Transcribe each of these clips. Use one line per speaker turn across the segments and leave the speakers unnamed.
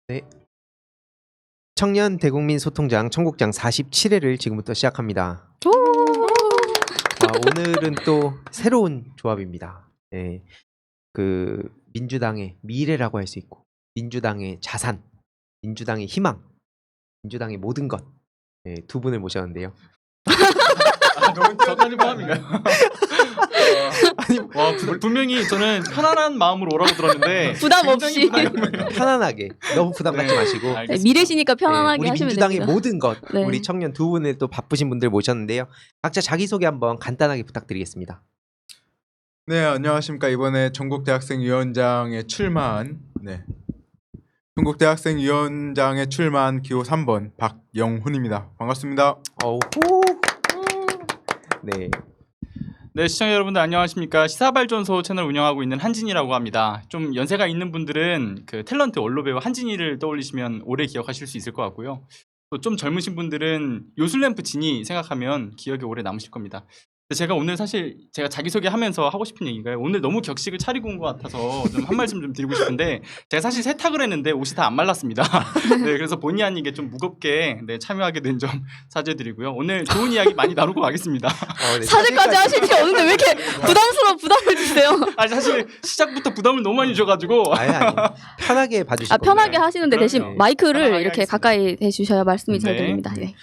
네. 청년 대국민 소통장 청국장 47회를 지금부터 시작합니다. 오늘은 또 새로운 조합입니다. 네. 그 민주당의 미래라고 할 수 있고, 민주당의 자산, 민주당의 희망, 민주당의 모든 것, 네, 두 분을 모셨는데요.
너무 저까지 포함인가요?
아니,
와, 분명히 저는 편안한 마음으로 오라고 들었는데
부담 없이
편안하게, 너무 부담 갖지 마시고.
알겠습니다.
미래시니까 편안하게
우리
하시면
민주당의
됩니다.
모든 것,
네.
우리 청년 두 분을 또 바쁘신 분들 모셨는데요. 각자 자기소개 한번 간단하게 부탁드리겠습니다.
네, 안녕하십니까. 이번에 전국대학생위원장에 출마한 전국대학생위원장에 출마한 기호 3번 박영훈입니다. 반갑습니다.
어우. 네.
네, 시청자 여러분들 안녕하십니까. 시사발전소 채널 운영하고 있는 한진이라고 합니다. 좀 연세가 있는 분들은 그 탤런트 원로 배우 한진이를 떠올리시면 오래 기억하실 수 있을 것 같고요. 또 좀 젊으신 분들은 요술램프 진이 생각하면 기억에 오래 남으실 겁니다. 제가 오늘 사실 제가 자기소개하면서 하고 싶은 얘기가 오늘 너무 격식을 차리고 온 것 같아서 좀 한 말씀 좀 드리고 싶은데 제가 사실 세탁을 했는데 옷이 다 안 말랐습니다. 네, 그래서 본의 아니게 좀 무겁게 참여하게 된 점 사죄드리고요. 오늘 좋은 이야기 많이 나누고 가겠습니다.
네,
사죄까지 하실 필요 없는데 왜 이렇게 부담을 주세요?
아니 사실 시작부터 부담을 너무 많이 주셔가지고
아니 편하게 봐주시고.
아, 편하게 하시는데 대신
그럼요.
마이크를
편하게
이렇게
하겠습니다.
가까이 대주셔야 말씀이 잘
네.
들립니다. 네.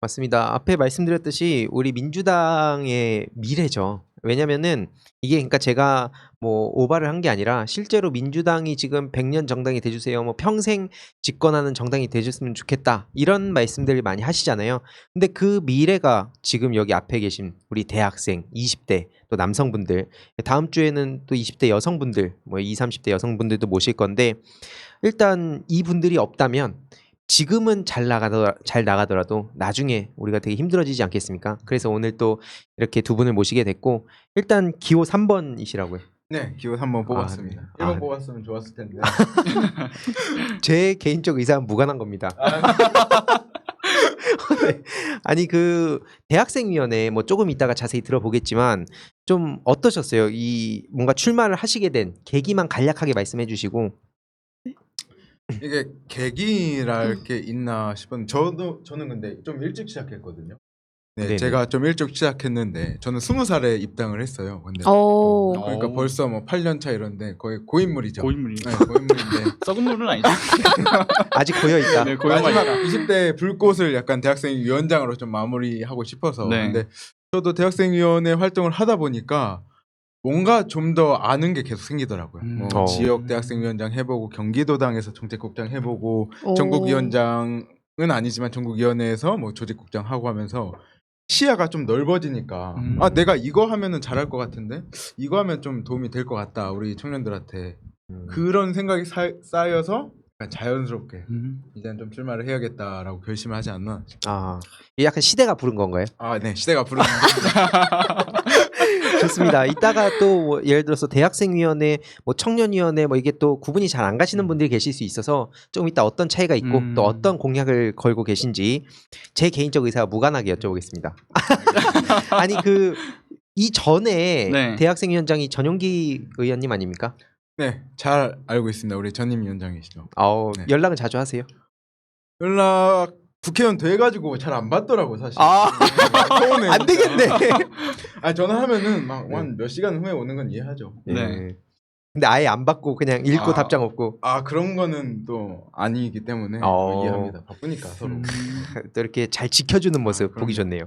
맞습니다. 앞에 말씀드렸듯이 우리 민주당의 미래죠. 왜냐면은 이게 그러니까 제가 뭐 오바를 한 게 아니라 실제로 민주당이 지금 100년 정당이 돼주세요. 뭐 평생 집권하는 정당이 돼줬으면 좋겠다. 이런 말씀들을 많이 하시잖아요. 근데 그 미래가 지금 여기 앞에 계신 우리 대학생, 20대 또 남성분들, 다음 주에는 또 20대 여성분들, 뭐 20, 30대 여성분들도 모실 건데 일단 이분들이 없다면 지금은 잘 나가더라도 나중에 우리가 되게 힘들어지지 않겠습니까? 그래서 오늘 또 이렇게 두 분을 모시게 됐고 일단 기호 3번이시라고요.
네, 기호 3번 뽑았습니다.
네.
1번 뽑았으면 좋았을 텐데.
제 개인적 의사는 무관한 겁니다. 네. 아니 그 대학생위원회 뭐 조금 이따가 자세히 들어보겠지만 좀 어떠셨어요? 이 뭔가 출마를 하시게 된 계기만 간략하게 말씀해 주시고.
이게 계기랄 게 있나 싶은 저는 근데 좀 일찍 시작했거든요. 네,
네네.
제가 좀 일찍 시작했는데 저는 20살에 입당을 했어요. 근데
오.
그러니까
오.
벌써 뭐 8년 차 이런데 거의 고인물이죠.
고인물이
네, 고인물인데
썩은 물은 아니죠.
아직 고여 있다.
네,
마지막
고인물.
20대 불꽃을 약간 대학생위원장으로 좀 마무리하고 싶어서.
네.
근데 저도 대학생위원회 활동을 하다 보니까 뭔가 좀 더 아는 게 계속 생기더라고요. 뭐 지역 대학생위원장 해보고 경기도당에서 정책국장 해보고
오.
전국위원장은 아니지만 전국위원회에서 뭐 조직국장 하고 하면서 시야가 좀 넓어지니까 아 내가 이거 하면은 잘할 것 같은데 이거 하면 좀 도움이 될 것 같다 우리 청년들한테 그런 생각이 쌓여서 자연스럽게 이제는 좀 출마를 해야겠다라고 결심을 하지 않나 싶어요.
아, 이게 약간 시대가 부른 건가요?
아, 네, 시대가 부르는
좋습니다. 이따가 또 뭐 예를 들어서 대학생위원회, 뭐 청년위원회, 뭐 이게 또 구분이 잘 안 가시는 분들이 계실 수 있어서 좀 이따 어떤 차이가 있고 또 어떤 공약을 걸고 계신지 제 개인적 의사와 무관하게 여쭤보겠습니다. 아니 그 이전에
네.
대학생위원장이 전용기 의원님 아닙니까?
네, 잘 알고 있습니다. 우리 전임 위원장이시죠.
네.
네.
연락은 자주 하세요?
연락 국회의원 돼가지고 잘 안 받더라고 사실. 서운해.
안 되겠네.
아 전화하면은 막 한 몇 시간 후에 오는 건 이해하죠.
네.
근데 아예 안 받고 그냥 읽고
아.
답장 없고
아 그런 거는 또 아니기 때문에 이해합니다. 바쁘니까 서로.
또 이렇게 잘 지켜주는 모습 보기
그럼요.
좋네요.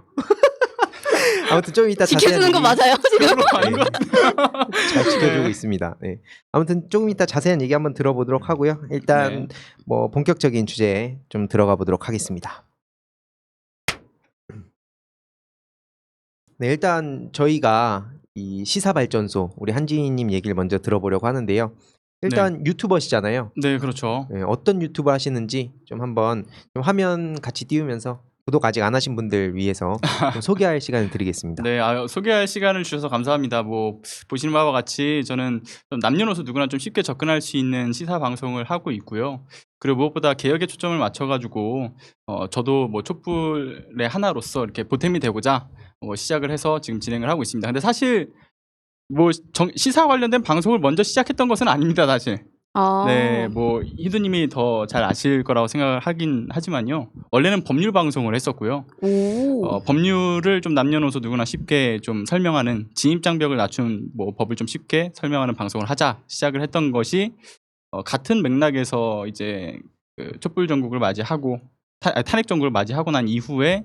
아무튼 좀 이따
지켜주는 거 맞아요 지금?
아닌 것 같아요.
잘 지켜주고
네.
있습니다. 네. 아무튼 조금 이따 자세한 얘기 한번 들어보도록 하고요. 일단
네.
뭐 본격적인 주제에 좀 들어가 보도록 하겠습니다. 네, 일단 저희가 이 시사발전소 우리 한진희님 얘기를 먼저 들어보려고 하는데요. 일단 유튜버시잖아요.
네, 그렇죠.
네, 어떤 유튜브 하시는지 좀 한번 좀 화면 같이 띄우면서 구독 아직 안 하신 분들 위해서 좀 소개할 시간을 드리겠습니다.
네, 소개할 시간을 주셔서 감사합니다. 뭐 보시는 바와 같이 저는 좀 남녀노소 누구나 좀 쉽게 접근할 수 있는 시사 방송을 하고 있고요. 그리고 무엇보다 개혁에 초점을 맞춰가지고 저도 뭐 촛불의 하나로서 이렇게 보탬이 되고자 시작을 해서 지금 진행을 하고 있습니다. 근데 사실 뭐 시사 관련된 방송을 먼저 시작했던 것은 아닙니다, 사실.
아.
네, 뭐 희두님이 더 잘 아실 거라고 생각을 하긴 하지만요. 원래는 법률 방송을 했었고요.
오.
법률을 좀 남녀노소 누구나 쉽게 좀 설명하는 진입장벽을 낮춘 뭐 법을 좀 쉽게 설명하는 방송을 하자 시작을 했던 것이 같은 맥락에서 이제 그 촛불 전국을 맞이하고 탄핵 정국을 맞이하고 난 이후에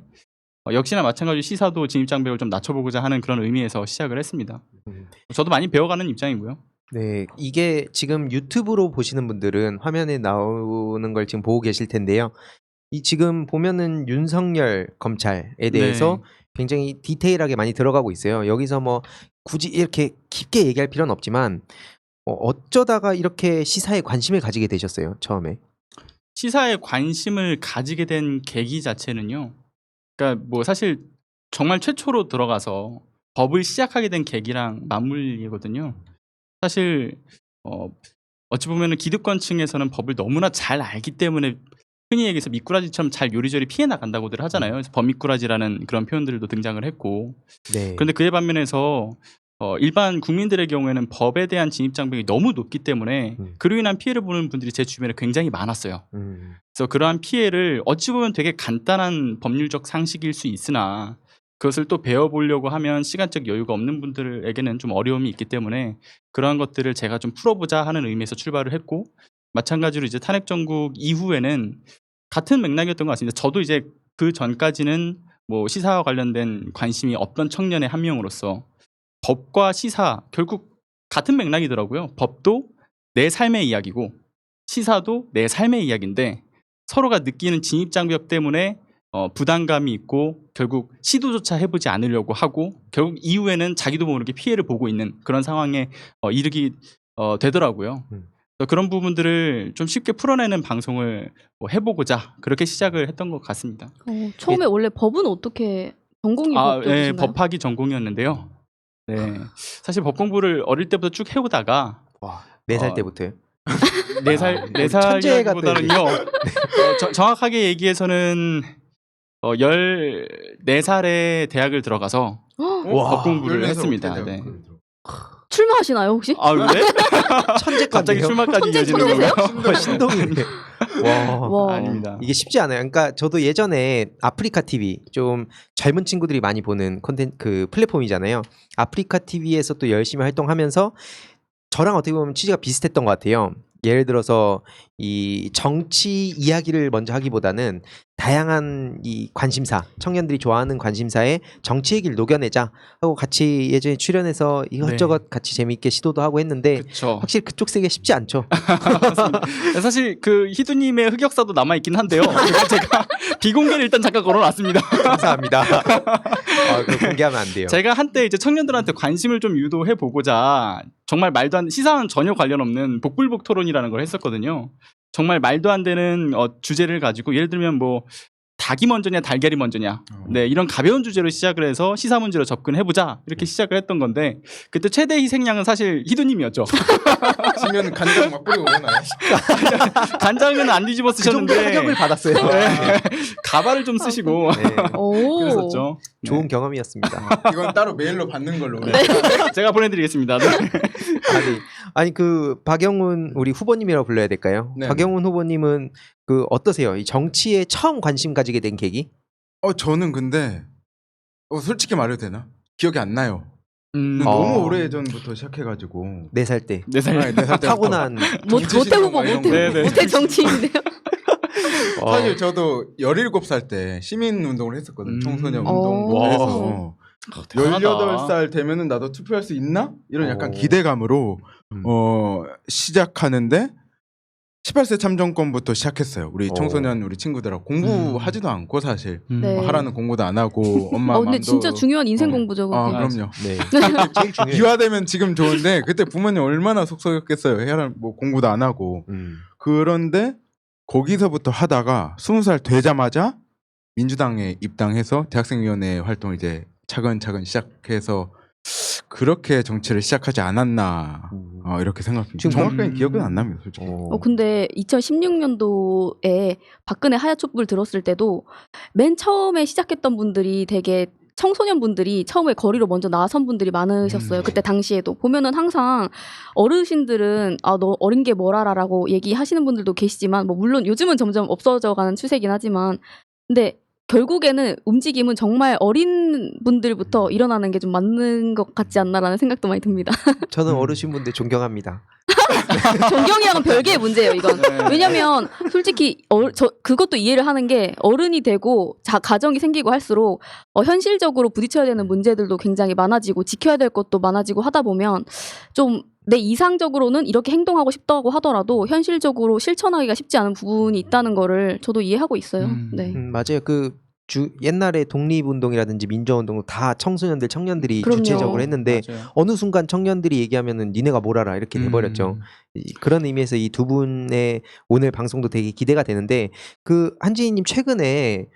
역시나 마찬가지로 시사도 진입장벽을 좀 낮춰보고자 하는 그런 의미에서 시작을 했습니다. 저도 많이 배워가는 입장이고요.
네, 이게 지금 유튜브로 보시는 분들은 화면에 나오는 걸 지금 보고 계실 텐데요. 이 지금 보면은 윤석열 검찰에 대해서 굉장히 디테일하게 많이 들어가고 있어요. 여기서 뭐 굳이 이렇게 깊게 얘기할 필요는 없지만 어쩌다가 이렇게 시사에 관심을 가지게 되셨어요, 처음에?
시사에 관심을 가지게 된 계기 자체는요. 그러니까 뭐 사실 정말 최초로 들어가서 법을 시작하게 된 계기랑 맞물리거든요. 사실 어찌 보면은 기득권층에서는 법을 너무나 잘 알기 때문에 흔히 얘기해서 미꾸라지처럼 잘 요리조리 피해 나간다고들 하잖아요. 그래서 법미꾸라지라는 그런 표현들도 등장을 했고.
네.
그런데 그에 반면에서 일반 국민들의 경우에는 법에 대한 진입장벽이 너무 높기 때문에 그로 인한 피해를 보는 분들이 제 주변에 굉장히 많았어요. 그래서 그러한 피해를 어찌 보면 되게 간단한 법률적 상식일 수 있으나 그것을 또 배워보려고 하면 시간적 여유가 없는 분들에게는 좀 어려움이 있기 때문에 그러한 것들을 제가 좀 풀어보자 하는 의미에서 출발을 했고, 마찬가지로 이제 탄핵 정국 이후에는 같은 맥락이었던 것 같습니다. 저도 이제 그 전까지는 뭐 시사와 관련된 관심이 없던 청년의 한 명으로서 법과 시사 결국 같은 맥락이더라고요. 법도 내 삶의 이야기고 시사도 내 삶의 이야기인데 서로가 느끼는 진입장벽 때문에 부담감이 있고 결국 시도조차 해보지 않으려고 하고 결국 이후에는 자기도 모르게 피해를 보고 있는 그런 상황에 이르게 되더라고요. 그래서 그런 부분들을 좀 쉽게 풀어내는 방송을 뭐 해보고자 그렇게 시작을 했던 것 같습니다.
처음에 원래 법은 어떻게 전공이 법
네,
쪽이신가요?
법학이 전공이었는데요. 네, 사실 법 공부를 어릴 때부터 쭉 해오다가
와, 4살 때부터요?
4살보다는요. 정확하게 얘기해서는 14살에 대학을 들어가서 법 공부를
14살
했습니다.
어떻게
네.
돼요?
출마하시나요 혹시?
아 왜?
천재까지요?
갑자기 출마까지
천재
이어지는
천재세요?
건가요?
신동이네. 와.
와.
아닙니다.
이게 쉽지 않아요. 그러니까 저도 예전에 아프리카 TV 좀 젊은 친구들이 많이 보는 콘텐츠 그 플랫폼이잖아요. 아프리카 TV에서 또 열심히 활동하면서 저랑 어떻게 보면 취지가 비슷했던 것 같아요. 예를 들어서 이 정치 이야기를 먼저 하기보다는 다양한 이 관심사, 청년들이 좋아하는 관심사에 정치 얘기를 녹여내자 하고 같이 예전에 출연해서 이것저것 같이 재미있게 시도도 하고 했는데
그렇죠.
확실히 그쪽 세계 쉽지 않죠.
사실 그 희두님의 흑역사도 남아 있긴 한데요. 제가 비공개를 일단 잠깐 걸어놨습니다.
감사합니다. 그거 공개하면 안 돼요.
제가 한때 이제 청년들한테 관심을 좀 유도해 보고자 정말 말도 안 시사와는 전혀 관련 없는 복불복 토론이라는 걸 했었거든요. 정말 말도 안 되는 주제를 가지고 예를 들면 뭐 닭이 먼저냐 달걀이 먼저냐 네 이런 가벼운 주제로 시작을 해서 시사 문제로 접근해보자 이렇게 시작을 했던 건데 그때 최대 희생양은 사실 희두님이었죠.
치면 간장 막 뿌리고 오나요?
간장은 안 뒤집어
그 정도
쓰셨는데
타격을 받았어요.
가발을 좀 쓰시고
네,
오.
그랬었죠. 네.
좋은 경험이었습니다.
이건 따로 메일로 받는 걸로.
제가 보내드리겠습니다. 네.
아니 그 박영훈 우리 후보님이라고 불러야 될까요?
네.
박영훈 후보님은 그 어떠세요? 이 정치에 처음 관심 가지게 된 계기?
저는 근데 솔직히 말해도 되나? 기억이 안 나요.
음,
너무 오래 전부터 시작해가지고
4살 때
4살.
4살 때
타고난
모태 후보
네네.
모태 정치인인데요.
사실 저도 17살 때 시민운동을 했었거든요. 청소년 운동
오.
해서
대단하다.
18살 되면은 나도 투표할 수 있나? 이런 약간
오.
기대감으로
음.
시작하는데 18세 참정권부터 시작했어요. 우리
오.
청소년 우리 친구들하고 공부하지도 않고 사실
네.
하라는 공부도 안 하고 엄마
근데
마음도
진짜 중요한 인생
어.
공부죠. 그게.
그럼요.
네. 제일 중요해요.
이화되면 지금 좋은데 그때 부모님 얼마나 속썩였겠어요. 해라 뭐 공부도 안 하고. 그런데 거기서부터 하다가 20살 되자마자 민주당에 입당해서 대학생위원회 활동을 이제 차근차근 시작해서 그렇게 정치를 시작하지 않았나 이렇게 생각합니다.
지금
정확하게 기억은 안 납니다, 솔직히.
근데 2016년도에 박근혜 하야촛불 들었을 때도 맨 처음에 시작했던 분들이 되게 청소년분들이 처음에 거리로 먼저 나선 분들이 많으셨어요. 그때 당시에도 보면은 항상 어르신들은 너 어린 게 뭘 알아라고 얘기하시는 분들도 계시지만 뭐 물론 요즘은 점점 없어져가는 추세긴 하지만 근데 결국에는 움직임은 정말 어린 분들부터 일어나는 게 좀 맞는 것 같지 않나라는 생각도 많이 듭니다.
저는 어르신분들 존경합니다.
존경이랑은 별개의 문제예요, 이건. 왜냐면 솔직히 그것도 이해를 하는 게 어른이 되고 가정이 생기고 할수록 현실적으로 부딪혀야 되는 문제들도 굉장히 많아지고 지켜야 될 것도 많아지고 하다 보면 좀 내 이상적으로는 이렇게 행동하고 싶다고 하더라도 현실적으로 실천하기가 쉽지 않은 부분이 있다는 거를 저도 이해하고 있어요. 네.
맞아요. 옛날에 독립운동이라든지 민주화운동도 다 청소년들, 청년들이
그럼요.
주체적으로 했는데
맞아요.
어느 순간 청년들이 얘기하면은 니네가 뭘 알아 이렇게 돼버렸죠. 그런 의미에서 이 두 분의 오늘 방송도 되게 기대가 되는데 한지희님 최근에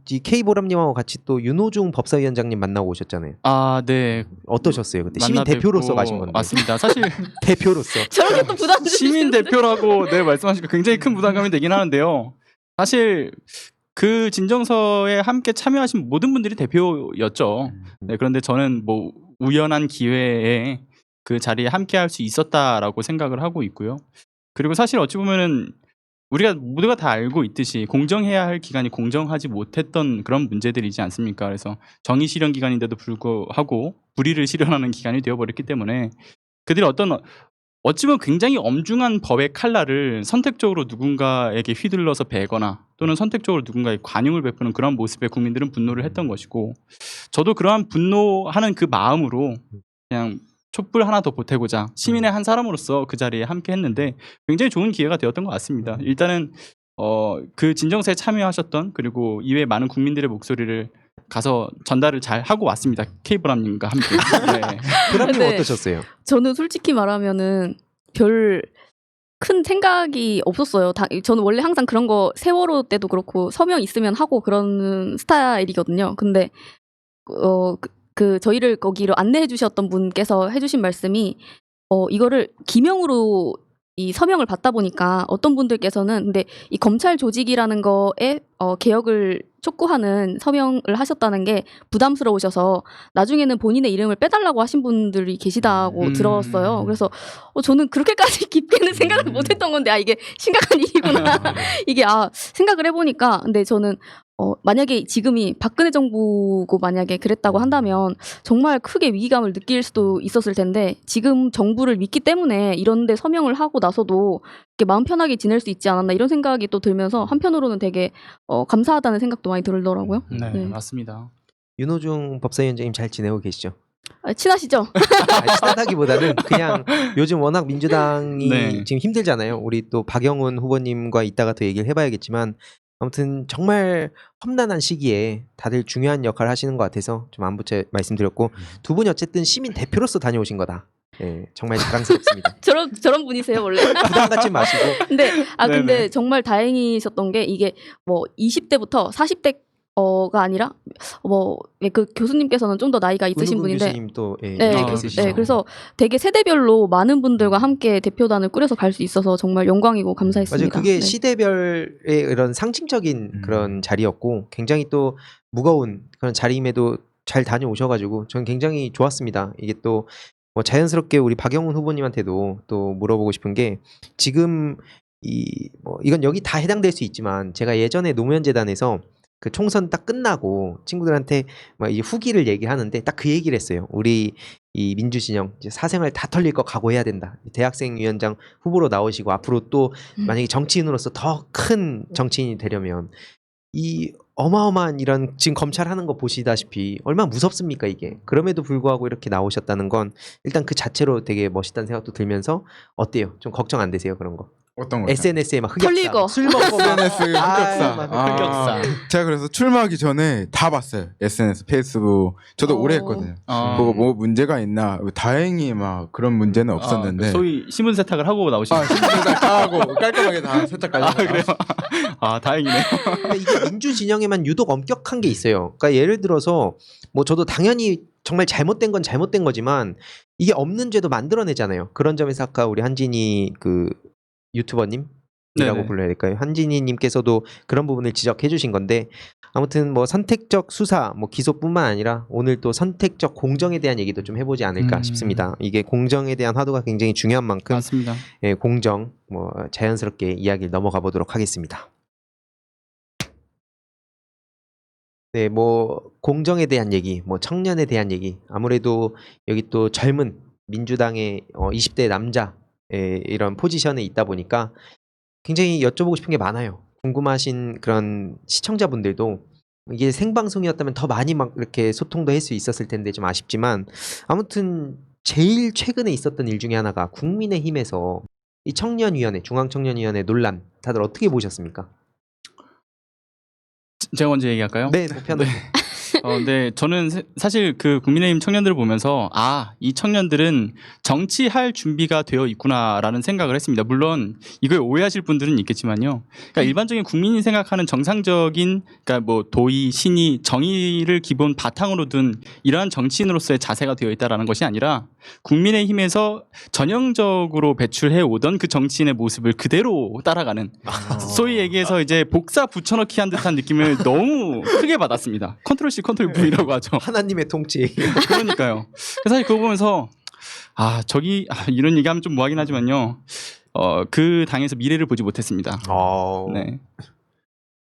이 K보람님하고 같이 또 윤호중 법사위원장님 만나고 오셨잖아요.
아, 네.
어떠셨어요? 그때 시민 대표로서 가신 건데.
맞습니다. 사실
대표로서.
저렇게 또 부담
시민 대표라고 네 말씀하시니까 굉장히 큰 부담감이 되긴 하는데요. 사실 그 진정서에 함께 참여하신 모든 분들이 대표였죠. 네, 그런데 저는 뭐 우연한 기회에 그 자리에 함께할 수 있었다라고 생각을 하고 있고요. 그리고 사실 어찌 보면은 우리가 모두가 다 알고 있듯이 공정해야 할 기간이 공정하지 못했던 그런 문제들이지 않습니까? 그래서 정의 실현 기간인데도 불구하고 불의를 실현하는 기간이 되어버렸기 때문에 그들이 어찌 보면 굉장히 엄중한 법의 칼날을 선택적으로 누군가에게 휘둘러서 베거나 또는 선택적으로 누군가에 관용을 베푸는 그런 모습에 국민들은 분노를 했던 것이고 저도 그러한 분노하는 그 마음으로 그냥 촛불 하나 더 보태고자 시민의 한 사람으로서 그 자리에 함께 했는데 굉장히 좋은 기회가 되었던 것 같습니다. 일단은 그 진정서에 참여하셨던 그리고 이외에 많은 국민들의 목소리를 가서 전달을 잘 하고 왔습니다. K보람님과 함께. 네.
보람님
근데
어떠셨어요?
저는 솔직히 말하면은 별 큰 생각이 없었어요. 저는 원래 항상 그런 거 세월호 때도 그렇고 서명 있으면 하고 그런 스타일이거든요. 근데 저희를 거기로 안내해 주셨던 분께서 해주신 말씀이 이거를 기명으로 이 서명을 받다 보니까 어떤 분들께서는 근데 이 검찰 조직이라는 거에 개혁을 촉구하는 서명을 하셨다는 게 부담스러우셔서 나중에는 본인의 이름을 빼달라고 하신 분들이 계시다고 들었어요. 그래서 저는 그렇게까지 깊게는 생각을 못했던 건데 이게 심각한 일이구나. 이게 생각을 해보니까 근데 저는 만약에 지금이 박근혜 정부고 만약에 그랬다고 한다면 정말 크게 위기감을 느낄 수도 있었을 텐데 지금 정부를 믿기 때문에 이런 데 서명을 하고 나서도 이렇게 마음 편하게 지낼 수 있지 않았나 이런 생각이 또 들면서 한편으로는 되게 감사하다는 생각도 많이 들더라고요.
네, 맞습니다.
윤호중 법사위원장님 잘 지내고 계시죠?
친하시죠?
친하다기보다는 그냥 요즘 워낙 민주당이
네.
지금 힘들잖아요. 우리 또 박영훈 후보님과 이따가 더 얘기를 해봐야겠지만 아무튼 정말 험난한 시기에 다들 중요한 역할을 하시는 것 같아서 좀 안부처 말씀드렸고 두 분이 어쨌든 시민 대표로서 다녀오신 거다. 네, 정말 자랑스럽습니다.
저런 분이세요 원래.
부담 갖지 마시고.
근데 정말 다행이셨던 게 이게 뭐 20대부터 40대가 아니라 그 교수님께서는 좀 더 나이가 있으신 분인데.
교수님 또
네, 그래서 되게 세대별로 많은 분들과 함께 대표단을 꾸려서 갈 수 있어서 정말 영광이고 감사했습니다.
맞아요. 그게
네.
시대별의 그런 상징적인 그런 자리였고 굉장히 또 무거운 그런 자리임에도 잘 다녀오셔가지고 저는 굉장히 좋았습니다. 이게 또 뭐 자연스럽게 우리 박영훈 후보님한테도 또 물어보고 싶은 게 지금 이건 여기 다 해당될 수 있지만 제가 예전에 노무현 재단에서 그 총선 딱 끝나고 친구들한테 막 이 후기를 얘기하는데 딱 그 얘기를 했어요. 우리 이 민주진영 이제 사생활 다 털릴 거 각오해야 된다. 대학생 위원장 후보로 나오시고 앞으로 또 만약에 정치인으로서 더 큰 정치인이 되려면 이 어마어마한 이런 지금 검찰 하는 거 보시다시피 얼마나 무섭습니까 이게. 그럼에도 불구하고 이렇게 나오셨다는 건 일단 그 자체로 되게 멋있다는 생각도 들면서 어때요? 좀 걱정 안 되세요 그런 거?
어떤 거?
SNS에 막 흑역사
털릴 거.
술 먹고 막
SNS 흑역사.
흑역사.
제가 그래서 출마하기 전에 다 봤어요. SNS, 페이스북. 저도 오래 했거든요. 보고 뭐 문제가 있나. 다행히 막 그런 문제는 없었는데.
소위 신분 세탁을 하고 나오시는.
신분을 다 하고 깔끔하게 다 세탁까지.
그래요? 다행이네요.
근데 이게 민주 진영에만 유독 엄격한 게 있어요. 그러니까 예를 들어서 뭐 저도 당연히 정말 잘못된 건 잘못된 거지만 이게 없는 죄도 만들어내잖아요. 그런 점에서 아까 우리 한진이 그 유튜버님
네네.
불러야 될까요? 한진희님께서도 그런 부분을 지적해 주신 건데 아무튼 뭐 선택적 수사, 뭐 기소뿐만 아니라 오늘 또 선택적 공정에 대한 얘기도 좀 해보지 않을까 싶습니다. 이게 공정에 대한 화두가 굉장히 중요한 만큼
맞습니다.
예, 공정 뭐 자연스럽게 이야기를 넘어가 보도록 하겠습니다. 네, 뭐 공정에 대한 얘기, 뭐 청년에 대한 얘기, 아무래도 여기 또 젊은 민주당의 20대 남자의 이런 포지션에 있다 보니까 굉장히 여쭤보고 싶은 게 많아요. 궁금하신 그런 시청자분들도 이게 생방송이었다면 더 많이 막 이렇게 소통도 할 수 있었을 텐데 좀 아쉽지만 아무튼 제일 최근에 있었던 일 중에 하나가 국민의힘에서 이 청년위원회, 중앙청년위원회 논란 다들 어떻게 보셨습니까?
제가 먼저 얘기할까요?
네, 뭐 편하게.
네, 저는 사실 그 국민의힘 청년들을 보면서 이 청년들은 정치할 준비가 되어 있구나라는 생각을 했습니다. 물론 이걸 오해하실 분들은 있겠지만요. 그러니까 일반적인 국민이 생각하는 정상적인 그러니까 뭐 도의, 신의, 정의를 기본 바탕으로 둔 이러한 정치인으로서의 자세가 되어 있다라는 것이 아니라 국민의힘에서 전형적으로 배출해 오던 그 정치인의 모습을 그대로 따라가는 소위 얘기해서 이제 복사 붙여넣기 한 듯한 느낌을 너무 크게 받았습니다. 컨트롤 C 컨트롤 V라고 하죠.
하나님의 통치.
그러니까요. 사실 그거 보면서 이런 얘기하면 좀 뭐하긴 하지만요. 그 당에서 미래를 보지 못했습니다. 네.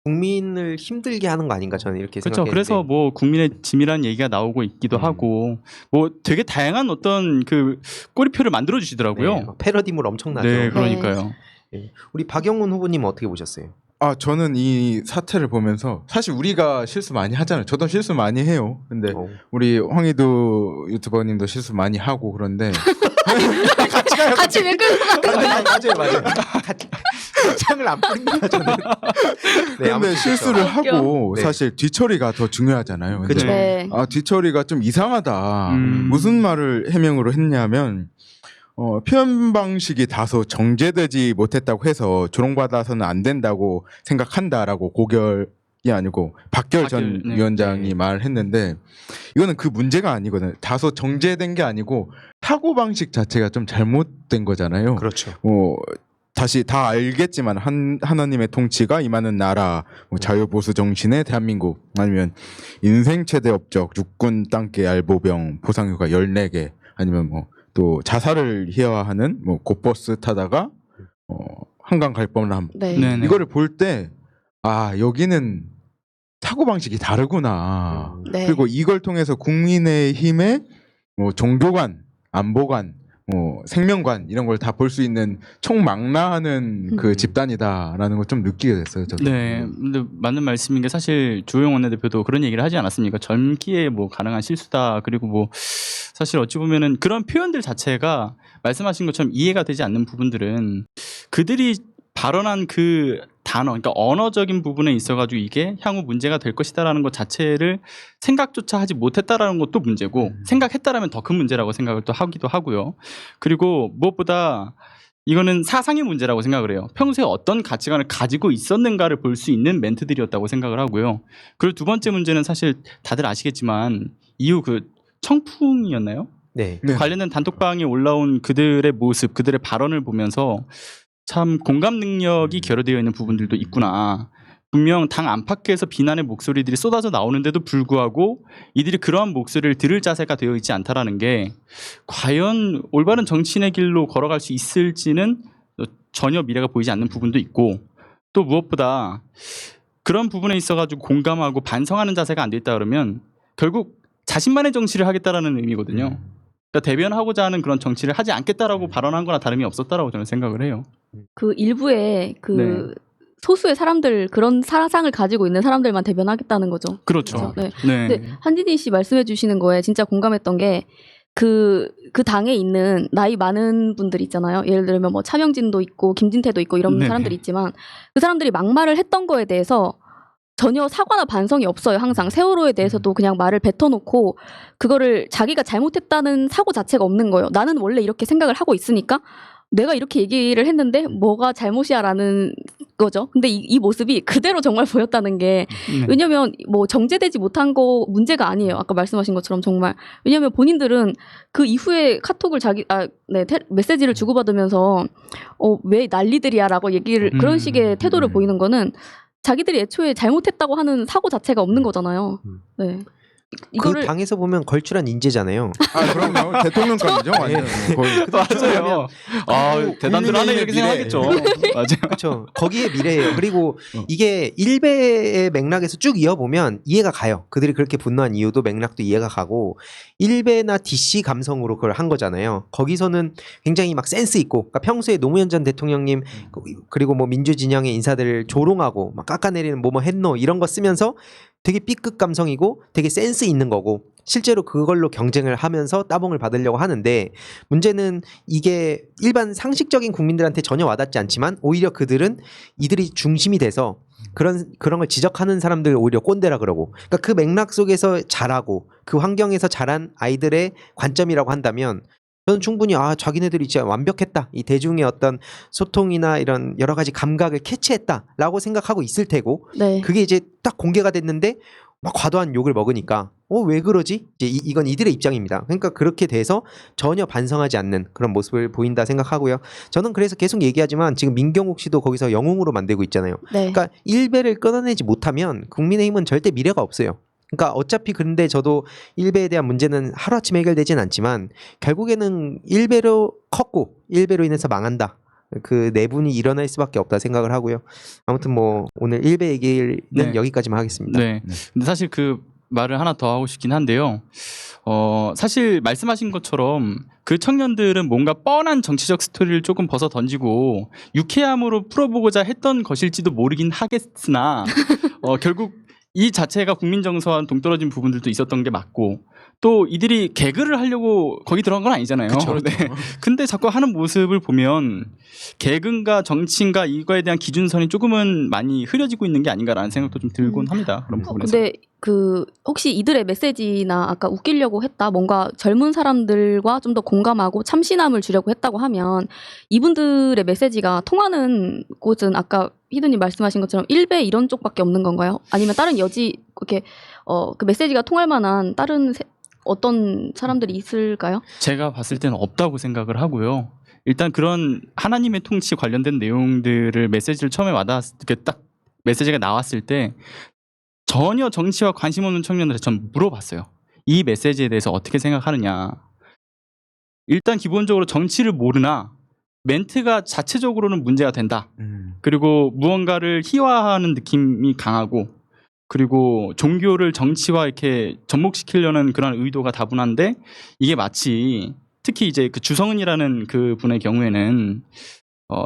국민을 힘들게 하는 거 아닌가 저는 이렇게
그렇죠.
생각했는데.
그래서 뭐 국민의 짐이라는 얘기가 나오고 있기도 하고 뭐 되게 다양한 어떤 그 꼬리표를 만들어 주시더라고요.
네, 패러디물 엄청나죠.
네, 그러니까요.
네. 우리 박영훈 후보님은 어떻게 보셨어요?
저는 이 사태를 보면서 사실 우리가 실수 많이 하잖아요. 저도 실수 많이 해요. 근데 우리 황희도 유튜버님도 실수 많이 하고 그런데
같이 가요.
같이 왜 끌고
맞아요. 같이 창을 안 뿌립니다 저는. 네,
근데
아무튼
실수를
웃겨.
하고
네.
사실 뒤처리가 더 중요하잖아요. 근데
그죠.
네.
뒤처리가 좀 이상하다.
음.
무슨 말을 해명으로 했냐면 표현 방식이 다소 정제되지 못했다고 해서 조롱받아서는 안 된다고 생각한다라고 고결이 아니고 박결 전
박결, 네.
위원장이 말했는데 이거는 그 문제가 아니거든요. 다소 정제된 게 아니고 사고 방식 자체가 좀 잘못된 거잖아요.
그렇죠.
다시 다 알겠지만 하나님의 통치가 임하는 나라, 자유보수 정신의 대한민국, 아니면 인생 최대 업적 육군 땅개 알보병 보상휴가 14개, 아니면 또 자살을 희화하는 곧버스 타다가 한강 갈 뻔함.
네.
네네.
이거를 볼 때 여기는 사고 방식이 다르구나.
네.
그리고 이걸 통해서 국민의힘의 종교관, 안보관, 생명관 이런 걸 다 볼 수 있는 총망라하는 그 집단이다라는 걸 좀 느끼게 됐어요. 저도.
네, 근데 맞는 말씀인 게 사실 주호영 원내대표도 그런 얘기를 하지 않았습니까? 젊기에 뭐 가능한 실수다. 그리고 뭐 사실 어찌 보면은 그런 표현들 자체가 말씀하신 것처럼 이해가 되지 않는 부분들은 그들이 발언한 그 단어, 그러니까 언어적인 부분에 있어가지고 이게 향후 문제가 될 것이다라는 것 자체를 생각조차 하지 못했다라는 것도 문제고 생각했다라면 더 큰 문제라고 생각을 또 하기도 하고요. 그리고 무엇보다 이거는 사상의 문제라고 생각을 해요. 평소에 어떤 가치관을 가지고 있었는가를 볼 수 있는 멘트들이었다고 생각을 하고요. 그리고 두 번째 문제는 사실 다들 아시겠지만 이후 그 청풍이었나요?
네.
네.
관련된 단톡방에 올라온 그들의 모습, 그들의 발언을 보면서 참 공감 능력이 결여되어 있는 부분들도 있구나. 분명 당 안팎에서 비난의 목소리들이 쏟아져 나오는데도 불구하고 이들이 그러한 목소리를 들을 자세가 되어 있지 않다라는 게 과연 올바른 정치인의 길로 걸어갈 수 있을지는 전혀 미래가 보이지 않는 부분도 있고 또 무엇보다 그런 부분에 있어가지고 공감하고 반성하는 자세가 안 돼 있다 그러면 결국 자신만의 정치를 하겠다라는 의미거든요. 그러니까 대변하고자 하는 그런 정치를 하지 않겠다라고 발언한 거나 다름이 없었다라고 저는 생각을 해요.
그 일부의 그
네.
소수의 사람들 그런 사상을 가지고 있는 사람들만 대변하겠다는 거죠.
그렇죠.
네.
네.
근데 한진희 씨 말씀해 주시는 거에 진짜 공감했던 게 그 당에 있는 나이 많은 분들 있잖아요. 예를 들면 뭐 차명진도 있고 김진태도 있고 이런
네네.
사람들이 있지만 그 사람들이 막말을 했던 거에 대해서 전혀 사과나 반성이 없어요. 항상 세월호에 대해서도 그냥 말을 뱉어놓고 그거를 자기가 잘못했다는 사고 자체가 없는 거예요. 나는 원래 이렇게 생각을 하고 있으니까 내가 이렇게 얘기를 했는데 뭐가 잘못이야라는 거죠. 근데 이 모습이 그대로 정말 보였다는 게
네.
왜냐면 뭐 정제되지 못한 거 문제가 아니에요. 아까 말씀하신 것처럼 정말 왜냐면 본인들은 그 이후에 카톡을 메시지를 주고받으면서 왜 난리들이야라고 얘기를 그런 식의 태도를 보이는 거는 자기들이 애초에 잘못했다고 하는 사고 자체가 없는 거잖아요. 네.
그 당에서 보면 걸출한 인재잖아요.
아 그럼요. 대통령감이죠 완전. 거의.
맞아요. 아, 대단들 하네 이렇게
미래.
생각하겠죠. 맞아요.
그렇죠. 거기에 미래예요. 그리고 이게 일베의 맥락에서 쭉 이어보면 이해가 가요. 그들이 그렇게 분노한 이유도 맥락도 이해가 가고 일베나 DC 감성으로 그걸 한 거잖아요. 거기서는 굉장히 막 센스 있고 그러니까 평소에 노무현 전 대통령님 그리고 뭐 민주진영의 인사들을 조롱하고 막 깎아내리는 뭐뭐 했노 이런 거 쓰면서 되게 B급 감성이고 되게 센스 있는 거고 실제로 그걸로 경쟁을 하면서 따봉을 받으려고 하는데 문제는 이게 일반 상식적인 국민들한테 전혀 와닿지 않지만 오히려 그들은 이들이 중심이 돼서 그런 걸 지적하는 사람들 오히려 꼰대라 그러고 그러니까 그 맥락 속에서 자라고 그 환경에서 자란 아이들의 관점이라고 한다면 저는 충분히 자기네들이 진짜 완벽했다. 이 대중의 어떤 소통이나 이런 여러 가지 감각을 캐치했다라고 생각하고 있을 테고
네.
그게 이제 딱 공개가 됐는데 막 과도한 욕을 먹으니까 왜 그러지? 이제 이건 이들의 입장입니다. 그러니까 그렇게 돼서 전혀 반성하지 않는 그런 모습을 보인다 생각하고요. 저는 그래서 계속 얘기하지만 지금 민경욱 씨도 거기서 영웅으로 만들고 있잖아요.
네.
그러니까 일베를 끊어내지 못하면 국민의힘은 절대 미래가 없어요. 그러니까 어차피 근데 저도 일베에 대한 문제는 하루아침에 해결되진 않지만 결국에는 일베로 컸고 일베로 인해서 망한다. 그 내분이 일어날 수밖에 없다 생각을 하고요. 아무튼 뭐 오늘 일베 얘기는
네.
여기까지만 하겠습니다.
네. 근데 사실 그 말을 하나 더 하고 싶긴 한데요. 사실 말씀하신 것처럼 그 청년들은 뭔가 뻔한 정치적 스토리를 조금 벗어 던지고 유쾌함으로 풀어보고자 했던 것일지도 모르긴 하겠으나 결국 이 자체가 국민 정서와 동떨어진 부분들도 있었던 게 맞고 또 이들이 개그를 하려고 거기 들어간 건 아니잖아요.
그쵸.
네. 근데 자꾸 하는 모습을 보면 개그인가 정치인가 이거에 대한 기준선이 조금은 많이 흐려지고 있는 게 아닌가라는 생각도 좀 들곤 합니다. 그런 부분에서.
근데 혹시 이들의 메시지나 아까 웃기려고 했다 뭔가 젊은 사람들과 좀 더 공감하고 참신함을 주려고 했다고 하면 이분들의 메시지가 통하는 곳은 아까 희두님 말씀하신 것처럼 일베 이런 쪽밖에 없는 건가요? 아니면 다른 여지 이렇게 그 메시지가 통할 만한 다른 어떤 사람들이 있을까요?
제가 봤을 때는 없다고 생각을 하고요. 일단 그런 하나님의 통치 관련된 내용들을 메시지를 처음에 딱 메시지가 나왔을 때 전혀 정치와 관심 없는 청년들한테 전 물어봤어요. 이 메시지에 대해서 어떻게 생각하느냐. 일단 기본적으로 정치를 모르나 멘트가 자체적으로는 문제가 된다. 그리고 무언가를 희화화하는 느낌이 강하고 그리고 종교를 정치와 이렇게 접목시키려는 그런 의도가 다분한데 이게 마치 특히 이제 그 주성은이라는 그 분의 경우에는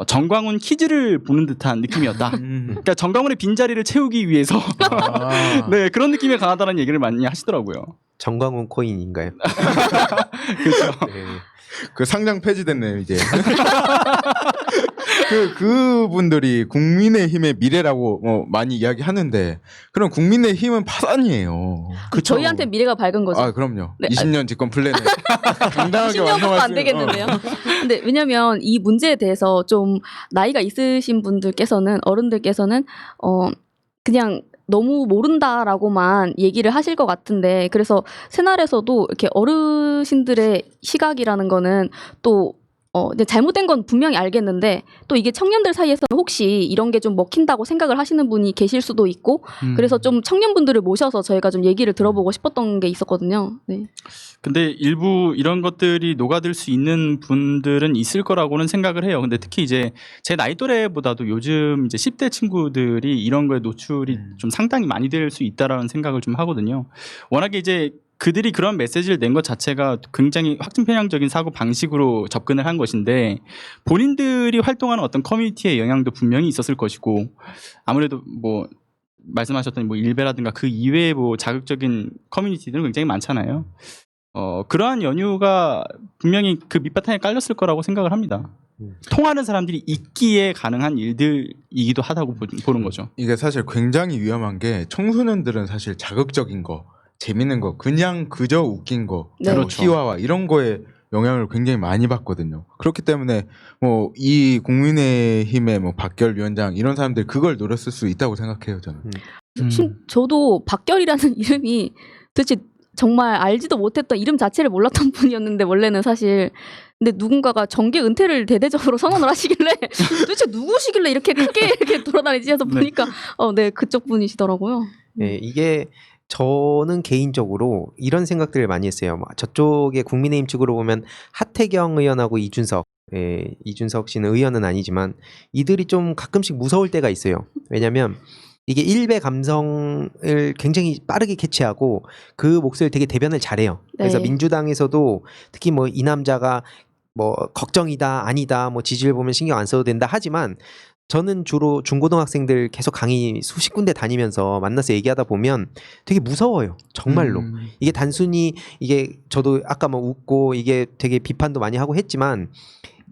정광훈 퀴즈를 보는 듯한 느낌이었다. 그러니까 정광훈의 빈자리를 채우기 위해서 네, 그런 느낌이 강하다는 얘기를 많이 하시더라고요.
정광훈 코인인가요?
그렇죠.
네.
그 상장 폐지됐네요 이제. 그분들이 국민의힘의 미래라고 많이 이야기하는데 그럼 국민의힘은 파산이에요. 그쵸?
저희한테 미래가 밝은 거죠.
아 그럼요.
네,
20년 집권 플랜을 당당하게
10년밖에
완성할
안 되겠는데요. 근데 왜냐면 이 문제에 대해서 좀 나이가 있으신 분들께서는 어른들께서는 그냥 너무 모른다라고만 얘기를 하실 것 같은데 그래서 새날에서도 이렇게 어르신들의 시각이라는 거는 또 근데 잘못된 건 분명히 알겠는데 또 이게 청년들 사이에서는 혹시 이런 게 좀 먹힌다고 생각을 하시는 분이 계실 수도 있고 그래서 좀 청년분들을 모셔서 저희가 좀 얘기를 들어보고 싶었던 게 있었거든요. 네.
근데 일부 이런 것들이 녹아들 수 있는 분들은 있을 거라고는 생각을 해요. 근데 특히 이제 제 나이 또래보다도 요즘 이제 10대 친구들이 이런 거에 노출이 좀 상당히 많이 될 수 있다라는 생각을 좀 하거든요. 워낙에 이제 그들이 그런 메시지를 낸 것 자체가 굉장히 확증 편향적인 사고 방식으로 접근을 한 것인데 본인들이 활동하는 어떤 커뮤니티의 영향도 분명히 있었을 것이고 아무래도 뭐 말씀하셨던 뭐 일베라든가 그 이외의 뭐 자극적인 커뮤니티들은 굉장히 많잖아요. 그러한 연유가 분명히 그 밑바탕에 깔렸을 거라고 생각을 합니다. 통하는 사람들이 있기에 가능한 일들이기도 하다고 보는 거죠.
이게 사실 굉장히 위험한 게 청소년들은 사실 자극적인 거 재밌는 거 그냥 그저 웃긴 거
네.
그렇죠.
희화화 이런 거에 영향을 굉장히 많이 받거든요. 그렇기 때문에 뭐 이 국민의힘의 뭐 박결 위원장 이런 사람들 그걸 노렸을 수 있다고 생각해요, 저는.
저도 박결이라는 이름이 도대체 정말 알지도 못했던 이름 자체를 몰랐던 분이었는데 원래는 사실 근데 누군가가 정계 은퇴를 대대적으로 선언을 하시길래 도대체 누구시길래 이렇게 크게 이렇게 돌아다니지 해서 보니까 네 그쪽 분이시더라고요.
네, 이게 저는 개인적으로 이런 생각들을 많이 했어요. 저쪽에 국민의힘 측으로 보면 하태경 의원하고 이준석, 이준석 씨는 의원은 아니지만 이들이 좀 가끔씩 무서울 때가 있어요. 왜냐하면 이게 일베 감성을 굉장히 빠르게 캐치하고 그 몫을 되게 대변을 잘해요. 그래서
네.
민주당에서도 특히 뭐 이 남자가 뭐 걱정이다 아니다 뭐 지지율 보면 신경 안 써도 된다 하지만 저는 주로 중고등학생들 계속 강의 수십 군데 다니면서 만나서 얘기하다 보면 되게 무서워요. 정말로. 이게 단순히 이게 저도 아까 뭐 웃고 이게 되게 비판도 많이 하고 했지만